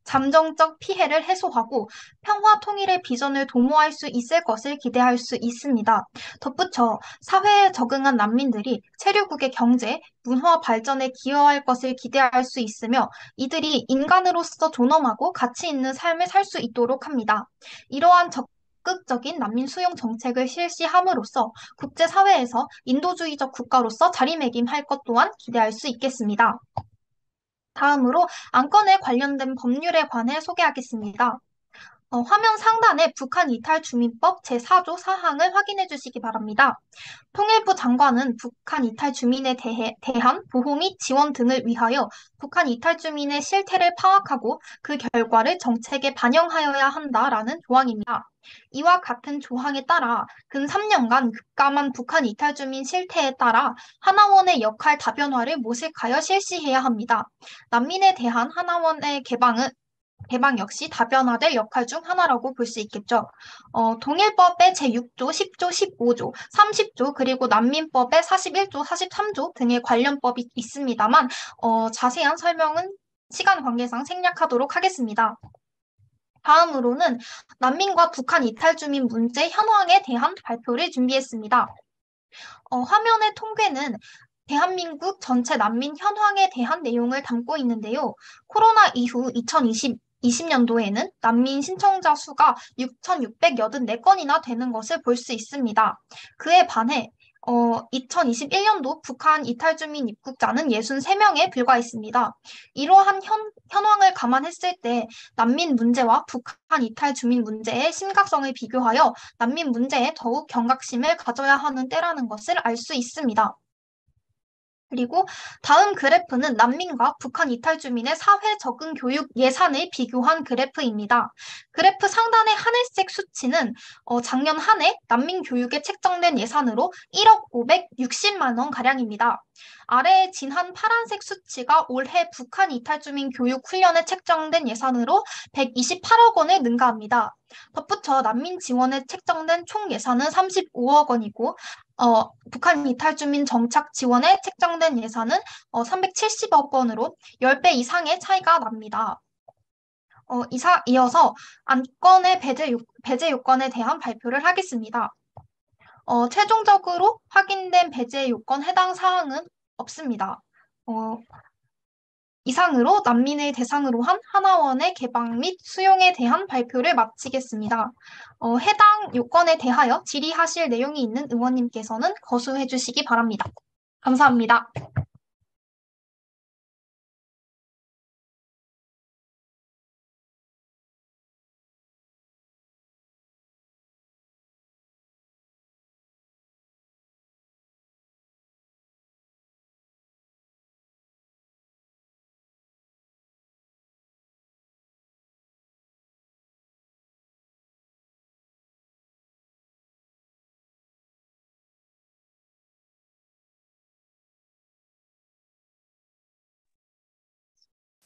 잠정적 피해를 해소하고 평화 통일의 비전을 도모할 수 있을 것을 기대할 수 있습니다. 덧붙여 사회에 적응한 난민들이 체류국의 경제, 문화 발전에 기여할 것을 기대할 수 있으며 이들이 인간으로서 존엄하고 가치 있는 삶을 살 수 있도록 합니다. 이러한 적극적인 난민 수용 정책을 실시함으로써 국제사회에서 인도주의적 국가로서 자리매김할 것 또한 기대할 수 있겠습니다. 다음으로 안건에 관련된 법률에 관해 소개하겠습니다. 화면 상단에 북한 이탈 주민법 제4조 사항을 확인해 주시기 바랍니다. 통일부 장관은 북한 이탈 주민에 대한 보호 및 지원 등을 위하여 북한 이탈 주민의 실태를 파악하고 그 결과를 정책에 반영하여야 한다라는 조항입니다. 이와 같은 조항에 따라 근 3년간 급감한 북한 이탈 주민 실태에 따라 하나원의 역할 다변화를 모색하여 실시해야 합니다. 난민에 대한 하나원의 개방 역시 다변화될 역할 중 하나라고 볼 수 있겠죠. 동일법의 제6조, 10조, 15조, 30조, 그리고 난민법의 41조, 43조 등의 관련법이 있습니다만, 자세한 설명은 시간 관계상 생략하도록 하겠습니다. 다음으로는 난민과 북한 이탈 주민 문제 현황에 대한 발표를 준비했습니다. 화면의 통계는 대한민국 전체 난민 현황에 대한 내용을 담고 있는데요. 코로나 이후 2020년도에는 난민 신청자 수가 6,684건이나 되는 것을 볼 수 있습니다. 그에 반해 2021년도 북한 이탈 주민 입국자는 63명에 불과했습니다. 이러한 현황을 감안했을 때 난민 문제와 북한 이탈 주민 문제의 심각성을 비교하여 난민 문제에 더욱 경각심을 가져야 하는 때라는 것을 알 수 있습니다. 그리고 다음 그래프는 난민과 북한 이탈 주민의 사회 적응 교육 예산을 비교한 그래프입니다. 그래프 상단의 하늘색 수치는 작년 한 해 난민 교육에 책정된 예산으로 1억 560만 원 가량입니다. 아래에 진한 파란색 수치가 올해 북한 이탈 주민 교육 훈련에 책정된 예산으로 128억 원을 능가합니다. 덧붙여 난민 지원에 책정된 총 예산은 35억 원이고 북한 이탈 주민 정착 지원에 책정된 예산은 370억 원으로 10배 이상의 차이가 납니다. 이어서 안건의 배제 요건에 대한 발표를 하겠습니다. 최종적으로 확인된 배제 요건 해당 사항은 없습니다. 이상으로 난민을 대상으로 한 하나원의 개방 및 수용에 대한 발표를 마치겠습니다. 해당 요건에 대하여 질의하실 내용이 있는 의원님께서는 거수해 주시기 바랍니다. 감사합니다.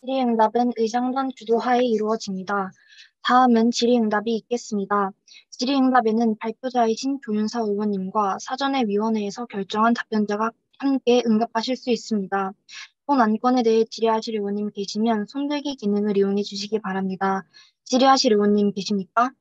질의응답은 의장단 주도하에 이루어집니다. 다음은 질의응답이 있겠습니다. 질의응답에는 발표자이신 조윤사 의원님과 사전에 위원회에서 결정한 답변자가 함께 응답하실 수 있습니다. 본 안건에 대해 질의하실 의원님 계시면 손들기 기능을 이용해 주시기 바랍니다. 질의하실 의원님 계십니까?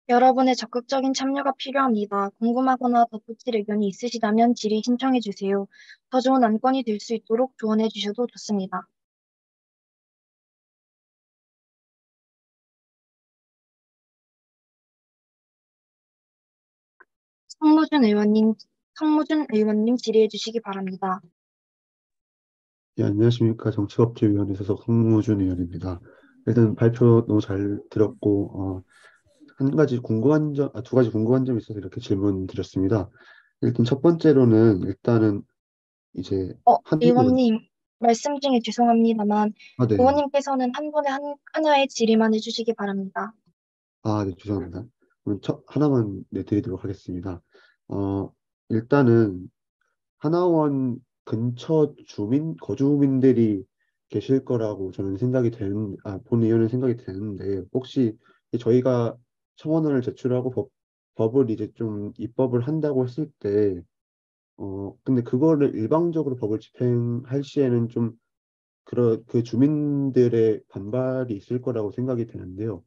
여러분의 적극적인 참여가 필요합니다. 궁금하거나 덧붙일 의견이 있으시다면 질의 신청해 주세요. 더 좋은 안건이 될 수 있도록 조언해 주셔도 좋습니다. 성무준 의원님, 성무준 의원님 질의해 주시기 바랍니다. 예, 안녕하십니까. 정치업체위원회 소속 송무준 의원입니다. 일단 발표 너무 잘 들었고, 한 가지 궁금한 점, 두 가지 궁금한 점이 있어서 이렇게 질문 드렸습니다. 일단 첫 번째로는 일단은 이제 한국은, 의원님, 말씀 중에 죄송합니다만, 네. 의원님께서는 한 번에 하나의 질의만 해주시기 바랍니다. 네, 죄송합니다. 그럼 하나만 드리도록 하겠습니다. 어, 일단은 하나원 근처 거주민들이 계실 거라고 저는 본 의원은 생각이 되는데, 혹시 저희가 청원을 제출하고 법을 이제 좀 입법을 한다고 했을 때, 근데 그거를 일방적으로 법을 집행할 시에는 좀, 그 주민들의 반발이 있을 거라고 생각이 되는데요.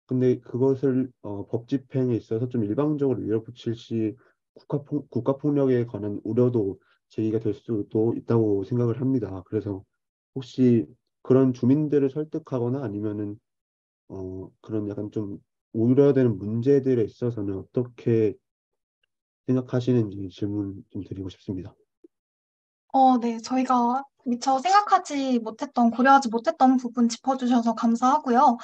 근데 그것을 법 집행에 있어서 좀 일방적으로 밀어붙일 시 국가폭력에 관한 우려도 제기가 될 수도 있다고 생각을 합니다. 그래서 혹시 그런 주민들을 설득하거나 아니면은 그런 약간 좀 우려되는 문제들에 있어서는 어떻게 생각하시는지 질문 좀 드리고 싶습니다. 네, 저희가 미처 생각하지 못했던, 고려하지 못했던 부분 짚어주셔서 감사하고요.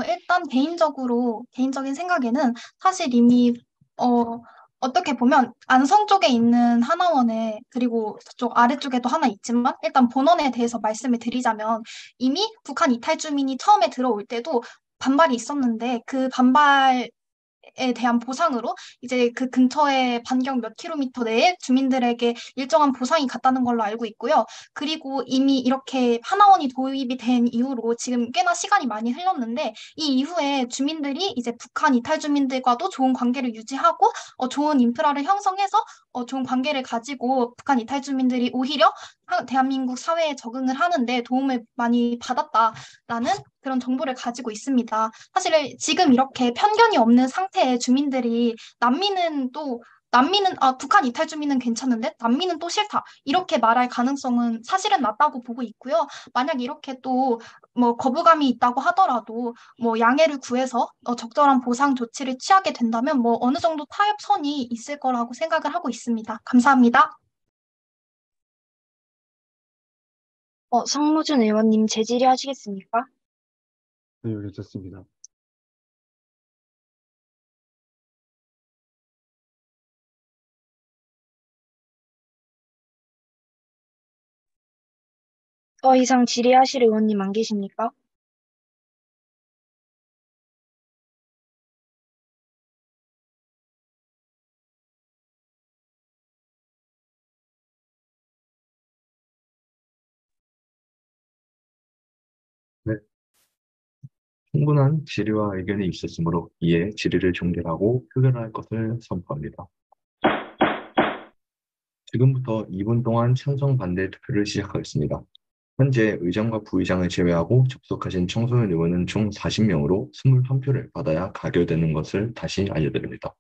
일단 개인적인 생각에는 사실 이미, 어, 어떻게 보면 안성 쪽에 있는 하나원에, 그리고 저쪽 아래쪽에도 하나 있지만, 일단 본원에 대해서 말씀을 드리자면, 이미 북한 이탈 주민이 처음에 들어올 때도 반발이 있었는데, 그 반발 에 대한 보상으로 이제 그 근처에 반경 몇 킬로미터 내에 주민들에게 일정한 보상이 갔다는 걸로 알고 있고요. 그리고 이미 이렇게 하나원이 도입이 된 이후로 지금 꽤나 시간이 많이 흘렀는데 이 이후에 주민들이 이제 북한 이탈 주민들과도 좋은 관계를 유지하고 좋은 인프라를 형성해서 좋은 관계를 가지고 북한 이탈 주민들이 오히려 대한민국 사회에 적응을 하는데 도움을 많이 받았다라는 그런 정보를 가지고 있습니다. 사실 지금 이렇게 편견이 없는 상태의 주민들이 북한 이탈 주민은 괜찮은데 난민은 또 싫다. 이렇게 말할 가능성은 사실은 낮다고 보고 있고요. 만약 이렇게 또 뭐 거부감이 있다고 하더라도 뭐 양해를 구해서 적절한 보상 조치를 취하게 된다면 뭐 어느 정도 타협선이 있을 거라고 생각을 하고 있습니다. 감사합니다. 성무준 의원님 재질의 하시겠습니까? 네, 괜찮습니다. 더 이상 질의하실 의원님 안 계십니까? 네, 충분한 질의와 의견이 있었으므로 이에 질의를 종결하고 표결할 것을 선포합니다. 지금부터 2분 동안 찬성 반대 투표를 시작하겠습니다. 현재 의장과 부의장을 제외하고 접속하신 청소년 의원은 총 40명으로 21표를 받아야 가결되는 것을 다시 알려드립니다.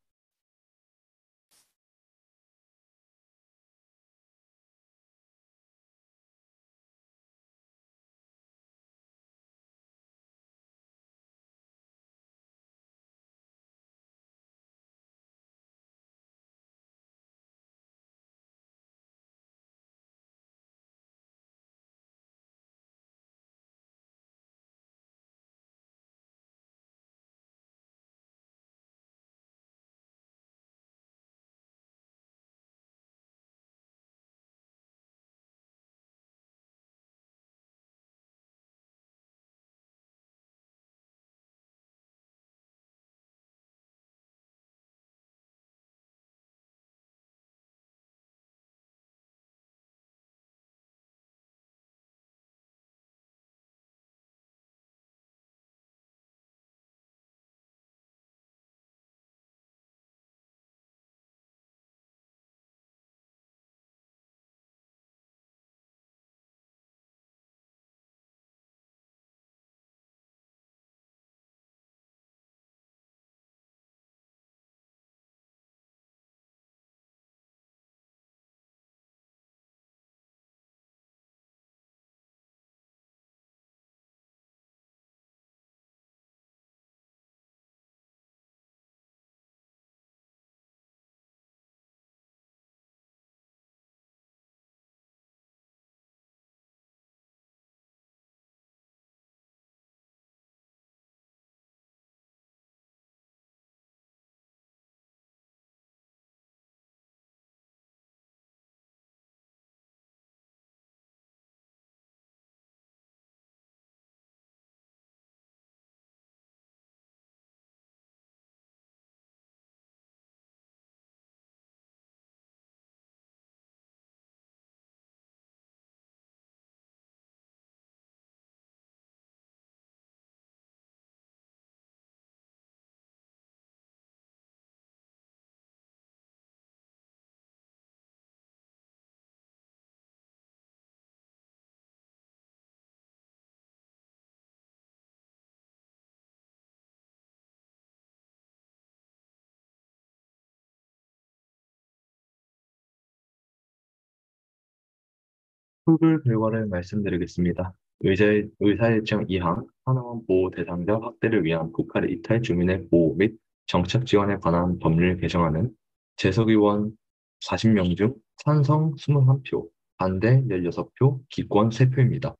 풀글 결과를 말씀드리겠습니다. 의사일정 2항 하나원 보호 대상자 확대를 위한 북한의 이탈 주민의 보호 및 정착 지원에 관한 법률 개정안은 재석의원 40명 중 찬성 21표, 반대 16표, 기권 3표입니다.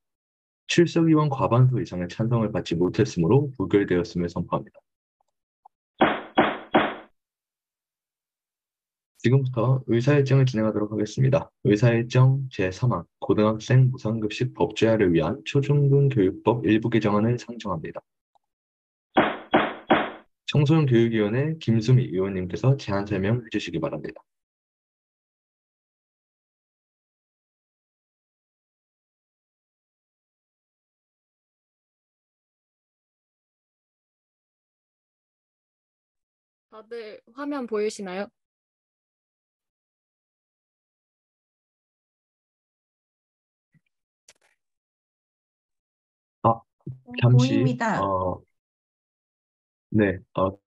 출석의원 과반수 이상의 찬성을 받지 못했으므로 부결되었음을 선포합니다. 지금부터 의사일정을 진행하도록 하겠습니다. 의사일정 제3항 고등학생 무상급식 법제화를 위한 초중등 교육법 일부 개정안을 상정합니다. 청소년 교육위원회 김수미 의원님께서 제안 설명해 주시기 바랍니다. 다들 화면 보이시나요? 잠시, 보입니다. 네,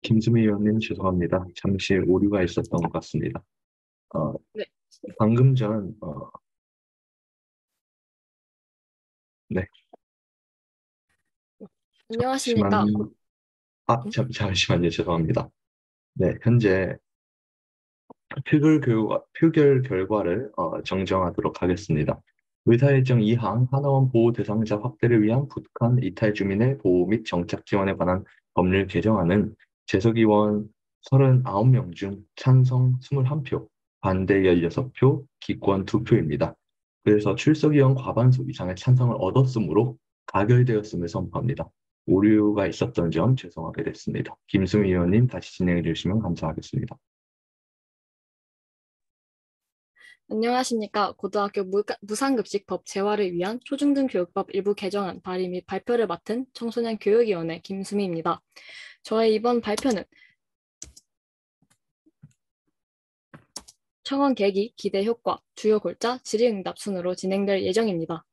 김수미 의원님 죄송합니다. 잠시 오류가 있었던 것 같습니다. 네. 방금 전, 네, 안녕하십니까. 잠시만요. 죄송합니다. 네, 현재 표결 결과를 정정하도록 하겠습니다. 의사일정 2항 하나원 보호 대상자 확대를 위한 북한 이탈 주민의 보호 및 정착 지원에 관한 법률 개정안은 재석의원 39명 중 찬성 21표, 반대 16표, 기권 2표입니다. 그래서 출석의원 과반수 이상의 찬성을 얻었으므로 가결되었음을 선포합니다. 오류가 있었던 점 죄송하게 됐습니다. 김수미 의원님 다시 진행해 주시면 감사하겠습니다. 안녕하십니까. 고등학교 무상급식 법 제화를 위한 초중등 교육법 일부 개정안 발의 및 발표를 맡은 청소년 교육위원회 김수미입니다. 저의 이번 발표는 청원 계기, 기대 효과, 주요 골자, 질의응답 순으로 진행될 예정입니다.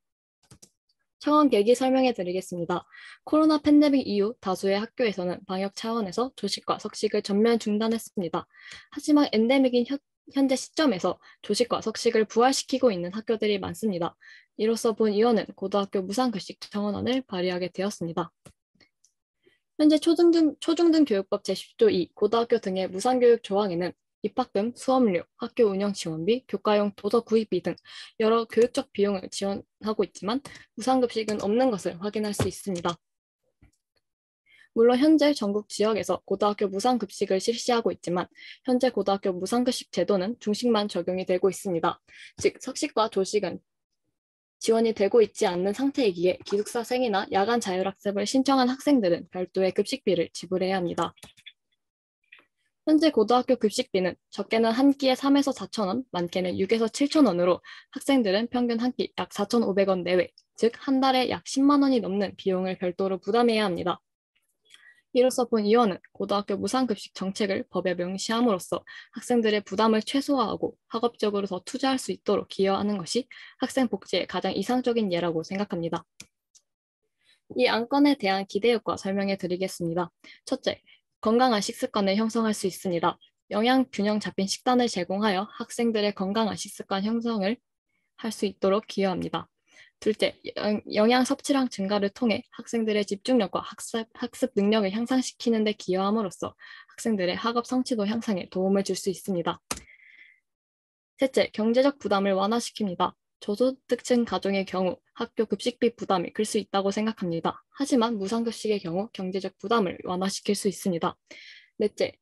청원 계기 설명해 드리겠습니다. 코로나 팬데믹 이후 다수의 학교에서는 방역 차원에서 조식과 석식을 전면 중단했습니다. 하지만 엔데믹인 현재 시점에서 조식과 석식을 부활시키고 있는 학교들이 많습니다. 이로써 본 의원은 고등학교 무상급식 청원안을 발의하게 되었습니다. 현재 초중등 교육법 제10조 2 고등학교 등의 무상교육 조항에는 입학금, 수업료, 학교 운영 지원비, 교과용 도서 구입비 등 여러 교육적 비용을 지원하고 있지만 무상급식은 없는 것을 확인할 수 있습니다. 물론 현재 전국 지역에서 고등학교 무상급식을 실시하고 있지만 현재 고등학교 무상급식 제도는 중식만 적용이 되고 있습니다. 즉 석식과 조식은 지원이 되고 있지 않는 상태이기에 기숙사생이나 야간 자율학습을 신청한 학생들은 별도의 급식비를 지불해야 합니다. 현재 고등학교 급식비는 적게는 한 끼에 3에서 4천 원, 많게는 6에서 7천 원으로 학생들은 평균 한 끼 약 4,500원 내외, 즉 한 달에 약 10만 원이 넘는 비용을 별도로 부담해야 합니다. 이로써 본 의원은 고등학교 무상급식 정책을 법에 명시함으로써 학생들의 부담을 최소화하고 학업적으로 더 투자할 수 있도록 기여하는 것이 학생 복지의 가장 이상적인 예라고 생각합니다. 이 안건에 대한 기대효과 설명해 드리겠습니다. 첫째, 건강한 식습관을 형성할 수 있습니다. 영양 균형 잡힌 식단을 제공하여 학생들의 건강한 식습관 형성을 할 수 있도록 기여합니다. 둘째, 영양 섭취량 증가를 통해 학생들의 집중력과 학습 능력을 향상시키는 데 기여함으로써 학생들의 학업 성취도 향상에 도움을 줄 수 있습니다. 셋째, 경제적 부담을 완화시킵니다. 저소득층 가정의 경우 학교 급식비 부담이 클 수 있다고 생각합니다. 하지만 무상급식의 경우 경제적 부담을 완화시킬 수 있습니다. 넷째,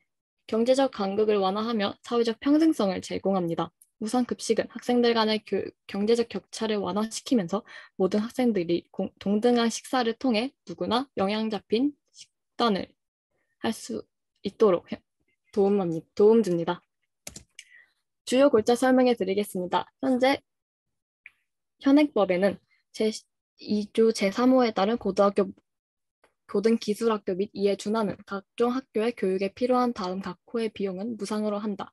경제적 간극을 완화하며 사회적 평등성을 제공합니다. 무상급식은 학생들 간의 경제적 격차를 완화시키면서 모든 학생들이 동등한 식사를 통해 누구나 영양 잡힌 식단을 할 수 있도록 도움 줍니다. 주요 골자 설명해 드리겠습니다. 현재 현행법에는 제2조 제3호에 따른 고등기술학교 및 이에 준하는 각종 학교의 교육에 필요한 다음 각 호의 비용은 무상으로 한다.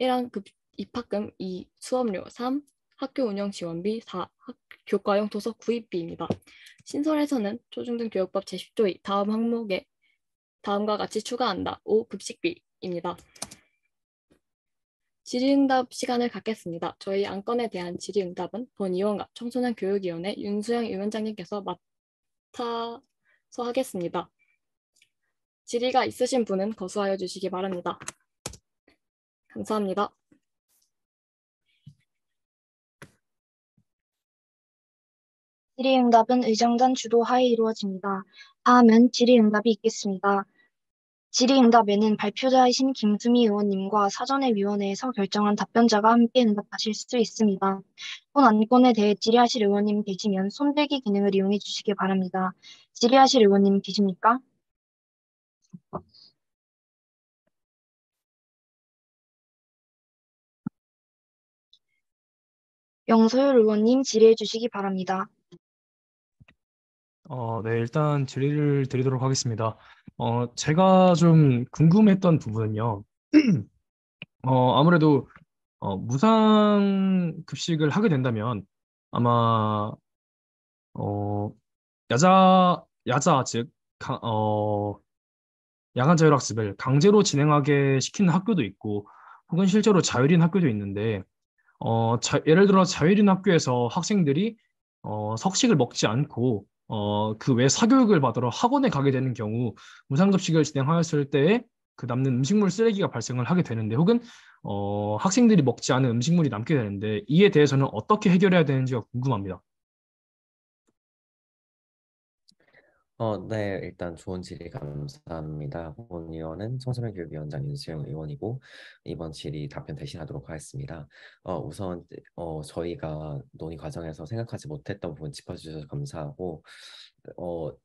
1학 입학금 2, 수업료 3, 학교 운영 지원비 4, 교과용 도서 구입비입니다. 신설에서는 초중등 교육법 제10조 2 다음 항목에 다음과 같이 추가한다. 5. 급식비입니다. 질의응답 시간을 갖겠습니다. 저희 안건에 대한 질의응답은 본위원과 청소년교육위원회 윤수영 위원장님께서 맡아서 하겠습니다. 질의가 있으신 분은 거수하여 주시기 바랍니다. 감사합니다. 질의응답은 의장단 주도하에 이루어집니다. 다음은 질의응답이 있겠습니다. 질의응답에는 발표자이신 김수미 의원님과 사전에 위원회에서 결정한 답변자가 함께 응답하실 수 있습니다. 본 안건에 대해 질의하실 의원님 계시면 손들기 기능을 이용해 주시기 바랍니다. 질의하실 의원님 계십니까? 영서율 의원님 질의해 주시기 바랍니다. 네, 일단 질의를 드리도록 하겠습니다. 제가 좀 궁금했던 부분은요. 아무래도 무상 급식을 하게 된다면 아마 어, 야자 즉 야간 자율학습을 강제로 진행하게 시키는 학교도 있고 혹은 실제로 자율인 학교도 있는데 예를 들어 자율인 학교에서 학생들이 석식을 먹지 않고 그 외 사교육을 받으러 학원에 가게 되는 경우 무상급식을 진행하였을 때에 그 남는 음식물 쓰레기가 발생을 하게 되는데 혹은 학생들이 먹지 않은 음식물이 남게 되는데 이에 대해서는 어떻게 해결해야 되는지가 궁금합니다. 네, 일단 좋은 질의 감사합니다. 본 의원은 청소년교육위원장 윤수영 의원이고 이번 질의 답변 대신하도록 하겠습니다. 우선 저희가 논의 과정에서 생각하지 못했던 부분 짚어주셔서 감사하고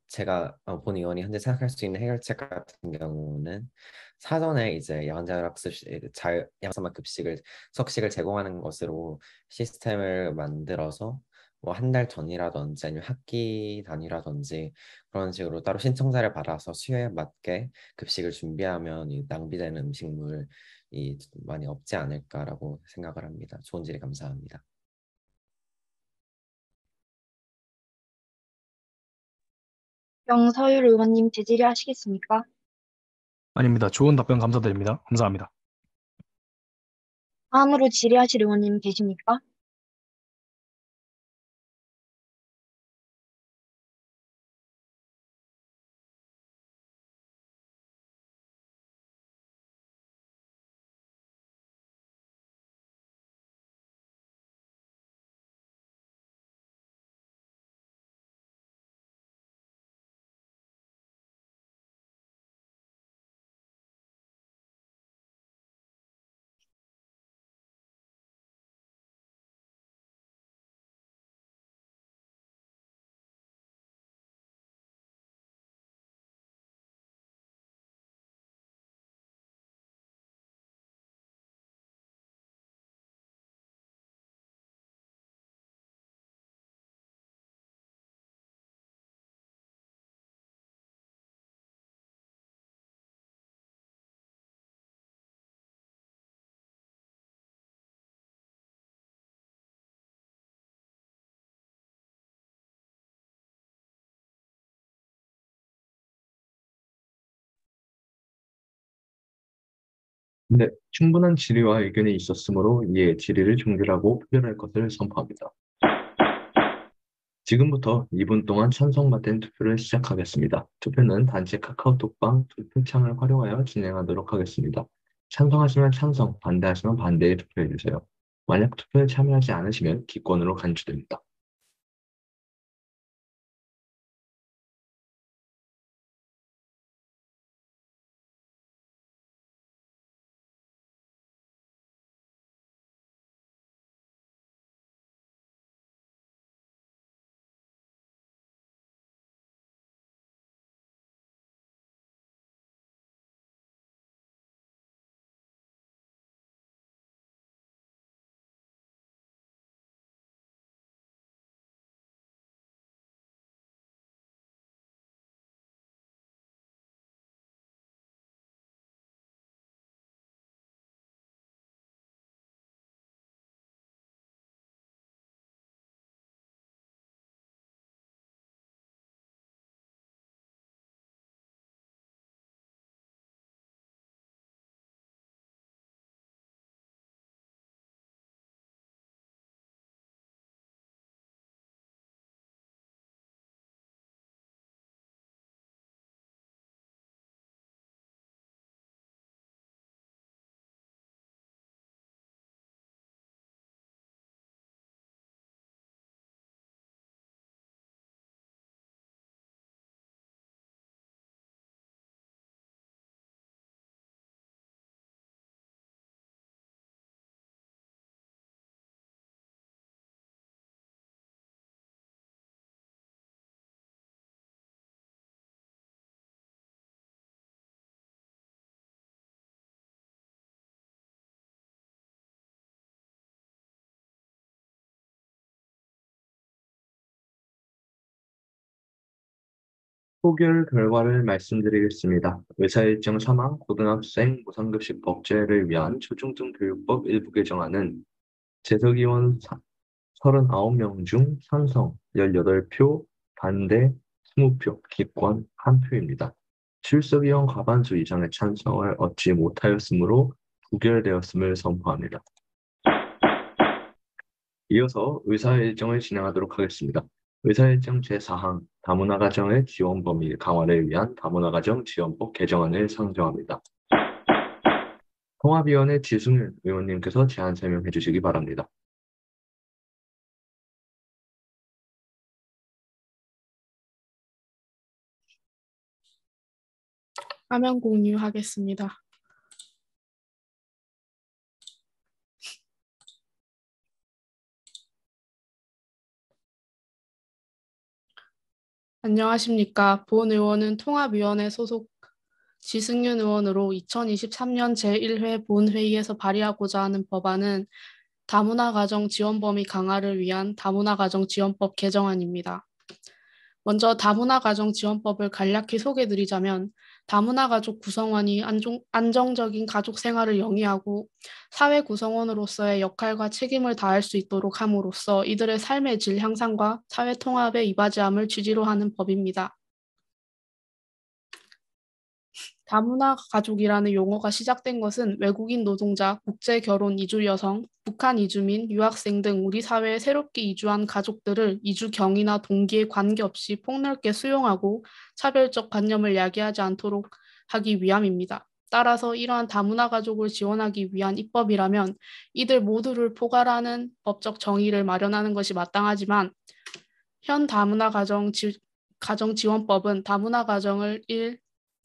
제가 본 의원이 현재 생각할 수 있는 해결책 같은 경우는 사전에 이제 야간자율학습 양산만 급식을 석식을 제공하는 것으로 시스템을 만들어서 뭐 한 달 전이라든지 아니면 학기 단위라든지 그런 식으로 따로 신청자를 받아서 수요에 맞게 급식을 준비하면 이 낭비되는 음식물이 많이 없지 않을까라고 생각을 합니다. 좋은 질의 감사합니다. 영서율 의원님 재질의하시겠습니까? 아닙니다. 좋은 답변 감사드립니다. 감사합니다. 다음으로 질의하실 의원님 계십니까? 네, 충분한 질의와 의견이 있었으므로 이에 질의를 종결하고 표결할 것을 선포합니다. 지금부터 2분 동안 찬성받은 투표를 시작하겠습니다. 투표는 단체 카카오톡방 투표창을 활용하여 진행하도록 하겠습니다. 찬성하시면 찬성, 반대하시면 반대에 투표해주세요. 만약 투표에 참여하지 않으시면 기권으로 간주됩니다. 표결 결과를 말씀드리겠습니다. 의사일정 사망, 고등학생 무상급식 법제를 위한 초중등교육법 일부 개정안은 재석의원 39명 중 찬성 18표, 반대 20표, 기권 1표입니다. 출석의원 과반수 이상의 찬성을 얻지 못하였으므로 부결되었음을 선포합니다. 이어서 의사일정을 진행하도록 하겠습니다. 의사일정 제4항 다문화가정의 지원 범위 강화를 위한 다문화가정 지원법 개정안을 상정합니다. 통합위원회 지승윤 의원님께서 제안 설명해 주시기 바랍니다. 화면 공유하겠습니다. 안녕하십니까. 본 의원은 통합위원회 소속 지승윤 의원으로 2023년 제1회 본회의에서 발의하고자 하는 법안은 다문화가정 지원 범위 강화를 위한 다문화가정 지원법 개정안입니다. 먼저 다문화가정 지원법을 간략히 소개드리자면 다문화가족 구성원이 안정적인 가족 생활을 영위하고 사회 구성원으로서의 역할과 책임을 다할 수 있도록 함으로써 이들의 삶의 질 향상과 사회 통합에 이바지함을 취지로 하는 법입니다. 다문화 가족이라는 용어가 시작된 것은 외국인 노동자, 국제 결혼 이주 여성, 북한 이주민, 유학생 등 우리 사회에 새롭게 이주한 가족들을 이주 경위나 동기에 관계없이 폭넓게 수용하고 차별적 관념을 야기하지 않도록 하기 위함입니다. 따라서 이러한 다문화 가족을 지원하기 위한 입법이라면 이들 모두를 포괄하는 법적 정의를 마련하는 것이 마땅하지만 현 다문화 가정 지원법은 다문화 가정을 1.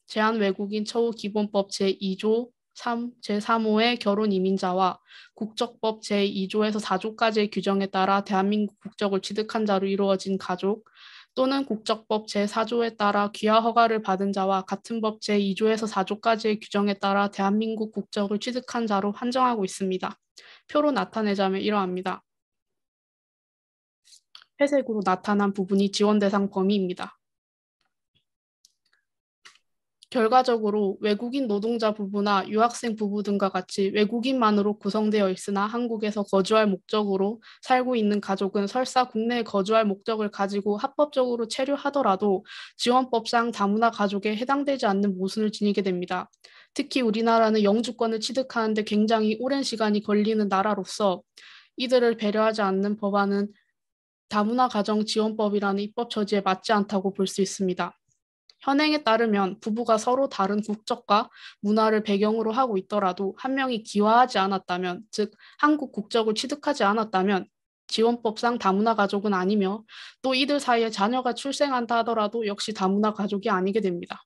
제한 외국인 처우 기본법 제2조 3, 제3호의 결혼 이민자와 국적법 제2조에서 4조까지의 규정에 따라 대한민국 국적을 취득한 자로 이루어진 가족 또는 국적법 제4조에 따라 귀화 허가를 받은 자와 같은 법 제2조에서 4조까지의 규정에 따라 대한민국 국적을 취득한 자로 한정하고 있습니다. 표로 나타내자면 이러합니다. 회색으로 나타난 부분이 지원 대상 범위입니다. 결과적으로 외국인 노동자 부부나 유학생 부부 등과 같이 외국인만으로 구성되어 있으나 한국에서 거주할 목적으로 살고 있는 가족은 설사 국내에 거주할 목적을 가지고 합법적으로 체류하더라도 지원법상 다문화 가족에 해당되지 않는 모순을 지니게 됩니다. 특히 우리나라는 영주권을 취득하는 데 굉장히 오랜 시간이 걸리는 나라로서 이들을 배려하지 않는 법안은 다문화 가정 지원법이라는 입법 처지에 맞지 않다고 볼 수 있습니다. 현행에 따르면 부부가 서로 다른 국적과 문화를 배경으로 하고 있더라도 한 명이 귀화하지 않았다면, 즉 한국 국적을 취득하지 않았다면 지원법상 다문화 가족은 아니며 또 이들 사이에 자녀가 출생한다 하더라도 역시 다문화 가족이 아니게 됩니다.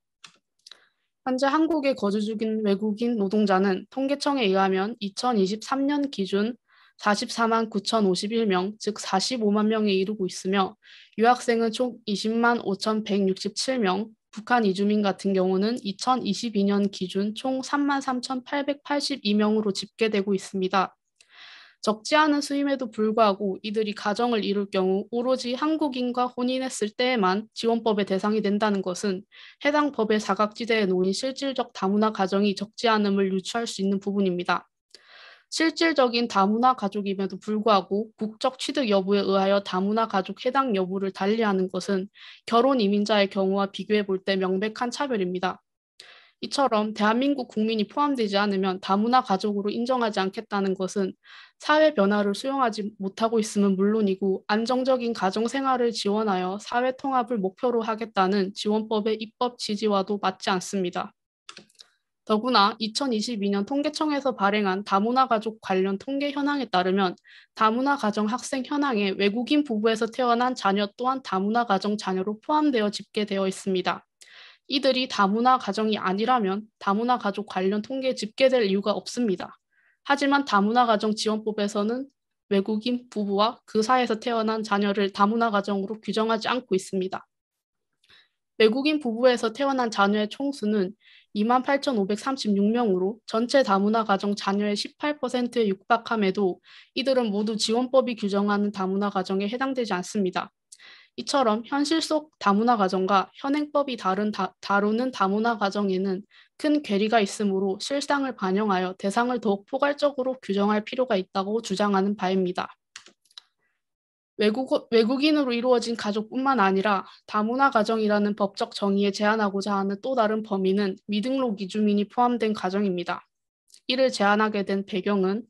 현재 한국에 거주 중인 외국인 노동자는 통계청에 의하면 2023년 기준 44만 9,051명, 즉 45만 명에 이르고 있으며 유학생은 총 20만 5,167명, 북한 이주민 같은 경우는 2022년 기준 총 3만 3,882명으로 집계되고 있습니다. 적지 않은 수임에도 불구하고 이들이 가정을 이룰 경우 오로지 한국인과 혼인했을 때에만 지원법의 대상이 된다는 것은 해당 법의 사각지대에 놓인 실질적 다문화 가정이 적지 않음을 유추할 수 있는 부분입니다. 실질적인 다문화 가족임에도 불구하고 국적 취득 여부에 의하여 다문화 가족 해당 여부를 달리하는 것은 결혼 이민자의 경우와 비교해 볼 때 명백한 차별입니다. 이처럼 대한민국 국민이 포함되지 않으면 다문화 가족으로 인정하지 않겠다는 것은 사회 변화를 수용하지 못하고 있음은 물론이고 안정적인 가정 생활을 지원하여 사회 통합을 목표로 하겠다는 지원법의 입법 취지와도 맞지 않습니다. 더구나 2022년 통계청에서 발행한 다문화 가족 관련 통계 현황에 따르면 다문화 가정 학생 현황에 외국인 부부에서 태어난 자녀 또한 다문화 가정 자녀로 포함되어 집계되어 있습니다. 이들이 다문화 가정이 아니라면 다문화 가족 관련 통계에 집계될 이유가 없습니다. 하지만 다문화 가정 지원법에서는 외국인 부부와 그 사이에서 태어난 자녀를 다문화 가정으로 규정하지 않고 있습니다. 외국인 부부에서 태어난 자녀의 총수는 28,536명으로 전체 다문화 가정 자녀의 18%에 육박함에도 이들은 모두 지원법이 규정하는 다문화 가정에 해당되지 않습니다. 이처럼 현실 속 다문화 가정과 현행법이 다루는 다문화 가정에는 큰 괴리가 있으므로 실상을 반영하여 대상을 더욱 포괄적으로 규정할 필요가 있다고 주장하는 바입니다. 외국인으로 이루어진 가족뿐만 아니라 다문화 가정이라는 법적 정의에 제한하고자 하는 또 다른 범위는 미등록 이주민이 포함된 가정입니다. 이를 제한하게 된 배경은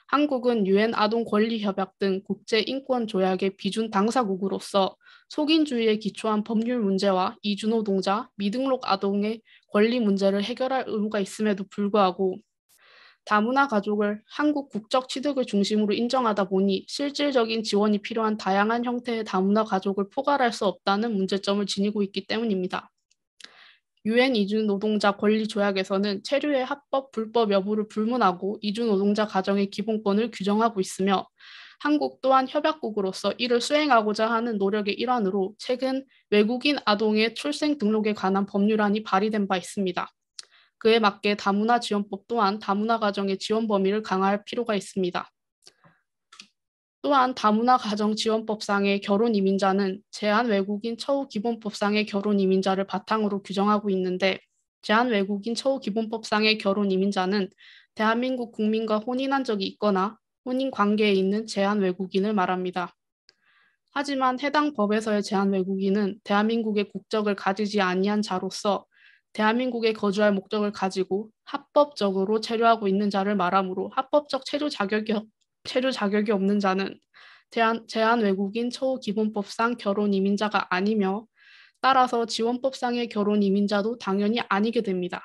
한국은 유엔 아동 권리 협약 등 국제 인권 조약의 비준 당사국으로서 속인주의에 기초한 법률 문제와 이주 노동자, 미등록 아동의 권리 문제를 해결할 의무가 있음에도 불구하고 다문화 가족을 한국 국적 취득을 중심으로 인정하다 보니 실질적인 지원이 필요한 다양한 형태의 다문화 가족을 포괄할 수 없다는 문제점을 지니고 있기 때문입니다. 유엔 이주 노동자 권리 조약에서는 체류의 합법, 불법 여부를 불문하고 이주 노동자 가정의 기본권을 규정하고 있으며 한국 또한 협약국으로서 이를 수행하고자 하는 노력의 일환으로 최근 외국인 아동의 출생 등록에 관한 법률안이 발의된 바 있습니다. 그에 맞게 다문화 지원법 또한 다문화 가정의 지원 범위를 강화할 필요가 있습니다. 또한 다문화 가정 지원법상의 결혼 이민자는 제한 외국인 처우 기본법상의 결혼 이민자를 바탕으로 규정하고 있는데 제한 외국인 처우 기본법상의 결혼 이민자는 대한민국 국민과 혼인한 적이 있거나 혼인 관계에 있는 제한 외국인을 말합니다. 하지만 해당 법에서의 제한 외국인은 대한민국의 국적을 가지지 아니한 자로서 대한민국에 거주할 목적을 가지고 합법적으로 체류하고 있는 자를 말하므로 합법적 체류 자격이 없는 자는 제한 외국인 처우 기본법상 결혼 이민자가 아니며 따라서 지원법상의 결혼 이민자도 당연히 아니게 됩니다.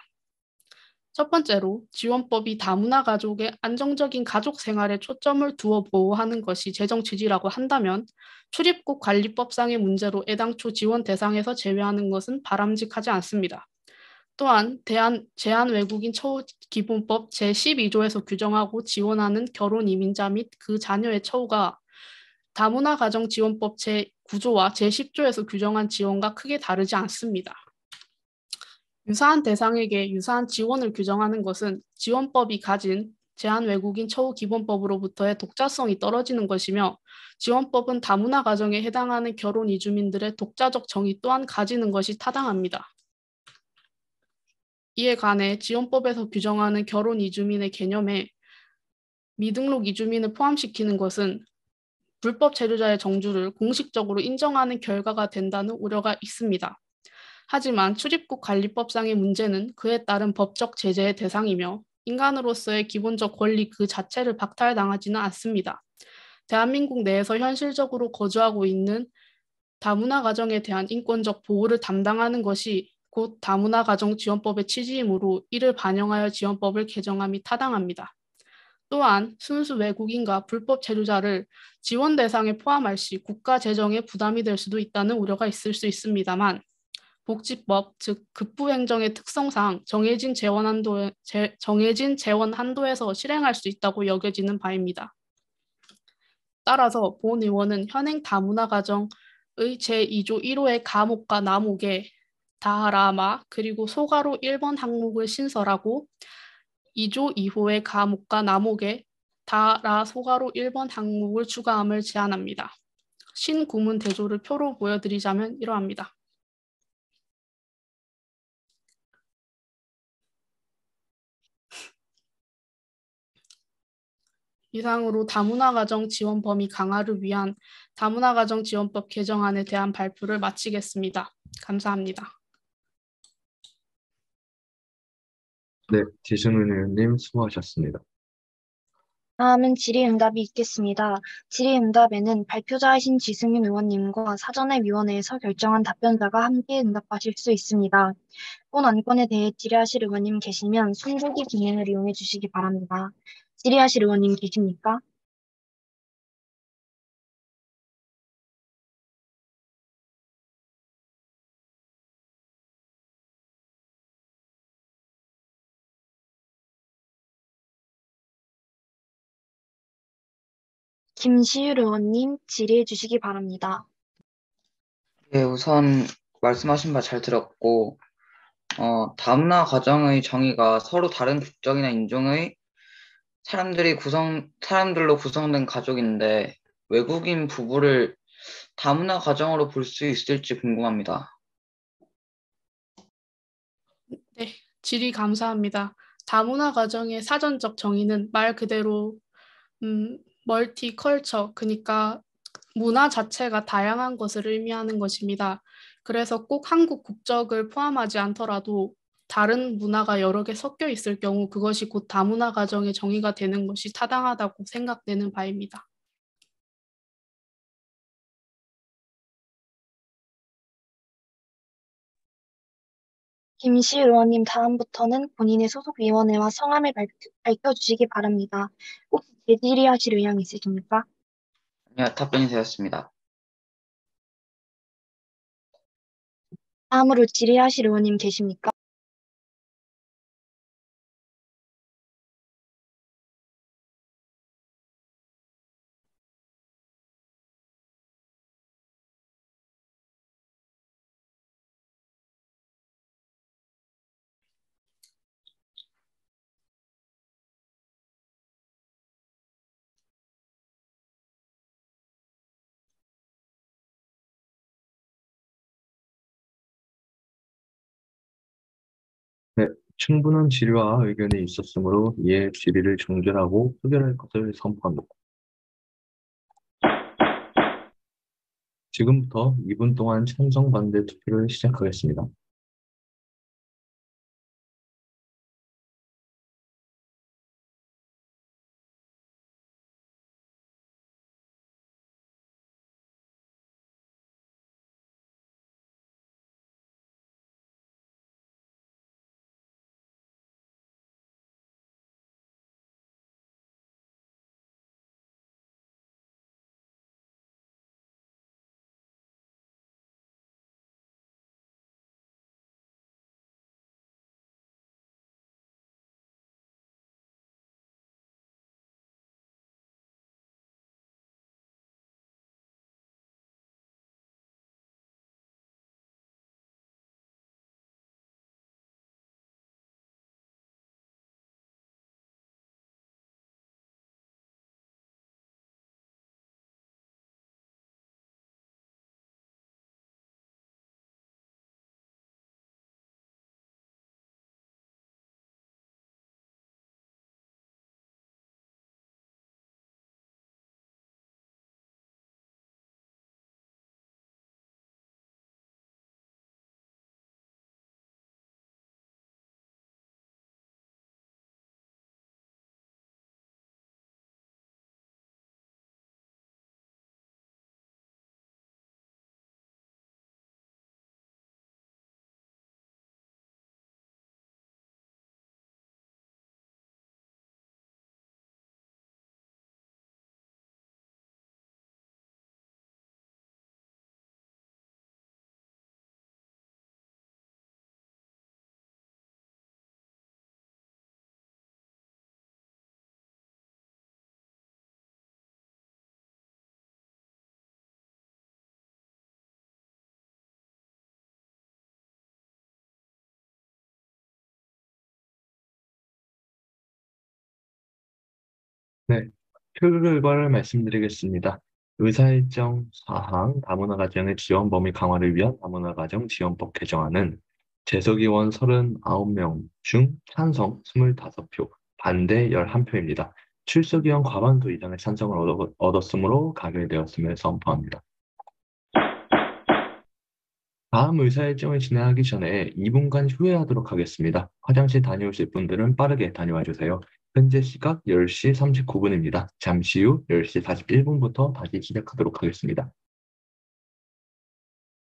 첫 번째로 지원법이 다문화 가족의 안정적인 가족 생활에 초점을 두어 보호하는 것이 재정 취지라고 한다면 출입국 관리법상의 문제로 애당초 지원 대상에서 제외하는 것은 바람직하지 않습니다. 또한 제한 외국인 처우 기본법 제12조에서 규정하고 지원하는 결혼 이민자 및 그 자녀의 처우가 다문화 가정 지원법 제9조와 제10조에서 규정한 지원과 크게 다르지 않습니다. 유사한 대상에게 유사한 지원을 규정하는 것은 지원법이 가진 제한 외국인 처우 기본법으로부터의 독자성이 떨어지는 것이며 지원법은 다문화 가정에 해당하는 결혼 이주민들의 독자적 정의 또한 가지는 것이 타당합니다. 이에 관해 지원법에서 규정하는 결혼 이주민의 개념에 미등록 이주민을 포함시키는 것은 불법 체류자의 정주를 공식적으로 인정하는 결과가 된다는 우려가 있습니다. 하지만 출입국 관리법상의 문제는 그에 따른 법적 제재의 대상이며 인간으로서의 기본적 권리 그 자체를 박탈당하지는 않습니다. 대한민국 내에서 현실적으로 거주하고 있는 다문화 가정에 대한 인권적 보호를 담당하는 것이 곧 다문화 가정 지원법의 취지이므로 이를 반영하여 지원법을 개정함이 타당합니다. 또한 순수 외국인과 불법 체류자를 지원 대상에 포함할 시 국가 재정에 부담이 될 수도 있다는 우려가 있을 수 있습니다만 복지법, 즉 급부행정의 특성상 정해진 재원 한도에서 실행할 수 있다고 여겨지는 바입니다. 따라서 본 의원은 현행 다문화 가정의 제2조 1호의 가목과 나목에 다라마 그리고 소가로 1번 항목을 신설하고 2조 2호의 가목과 나목에 다라 소가로 1번 항목을 추가함을 제안합니다. 신구문 대조를 표로 보여드리자면 이러합니다. 이상으로 다문화 가정 지원 범위 강화를 위한 다문화 가정 지원법 개정안에 대한 발표를 마치겠습니다. 감사합니다. 네, 지승은 의원님 수고하셨습니다. 다음은 질의응답이 있겠습니다. 질의응답에는 발표자이신 지승윤 의원님과 사전에 위원회에서 결정한 답변자가 함께 응답하실 수 있습니다. 본 안건에 대해 질의하실 의원님 계시면 손보기 기능을 이용해 주시기 바랍니다. 질의하실 의원님 계십니까? 김시율 의원님 질의해 주시기 바랍니다. 네, 우선 말씀하신 바 잘 들었고, 다문화 가정의 정의가 서로 다른 국적이나 인종의 사람들로 구성된 가족인데, 외국인 부부를 다문화 가정으로 볼 수 있을지 궁금합니다. 네, 질의 감사합니다. 다문화 가정의 사전적 정의는 말 그대로 멀티컬처, 그러니까 문화 자체가 다양한 것을 의미하는 것입니다. 그래서 꼭 한국 국적을 포함하지 않더라도 다른 문화가 여러 개 섞여 있을 경우 그것이 곧 다문화 가정의 정의가 되는 것이 타당하다고 생각되는 바입니다. 김시 의원님 다음부터는 본인의 소속 위원회와 성함을 밝혀주시기 바랍니다. 혹시 재질의하실 의향 있으십니까? 아니요, 답변이 되었습니다. 다음으로 질의하실 의원님 계십니까? 네, 충분한 질의와 의견이 있었으므로 이에 질의를 종결하고 표결할 것을 선포합니다. 지금부터 2분 동안 찬성 반대 투표를 시작하겠습니다. 네, 표결 결과를 말씀드리겠습니다. 의사일정 사항 다문화 가정의 지원 범위 강화를 위한 다문화 가정 지원법 개정안은 재석의원 39명 중 찬성 25표, 반대 11표입니다. 출석의원 과반수 이상의 찬성을 얻었으므로 가결되었음을 선포합니다. 다음 의사일정을 진행하기 전에 2분간 휴회하도록 하겠습니다. 화장실 다녀오실 분들은 빠르게 다녀와 주세요. 현재 시각 10시 39분입니다. 잠시 후 10시 41분부터 다시 시작하도록 하겠습니다.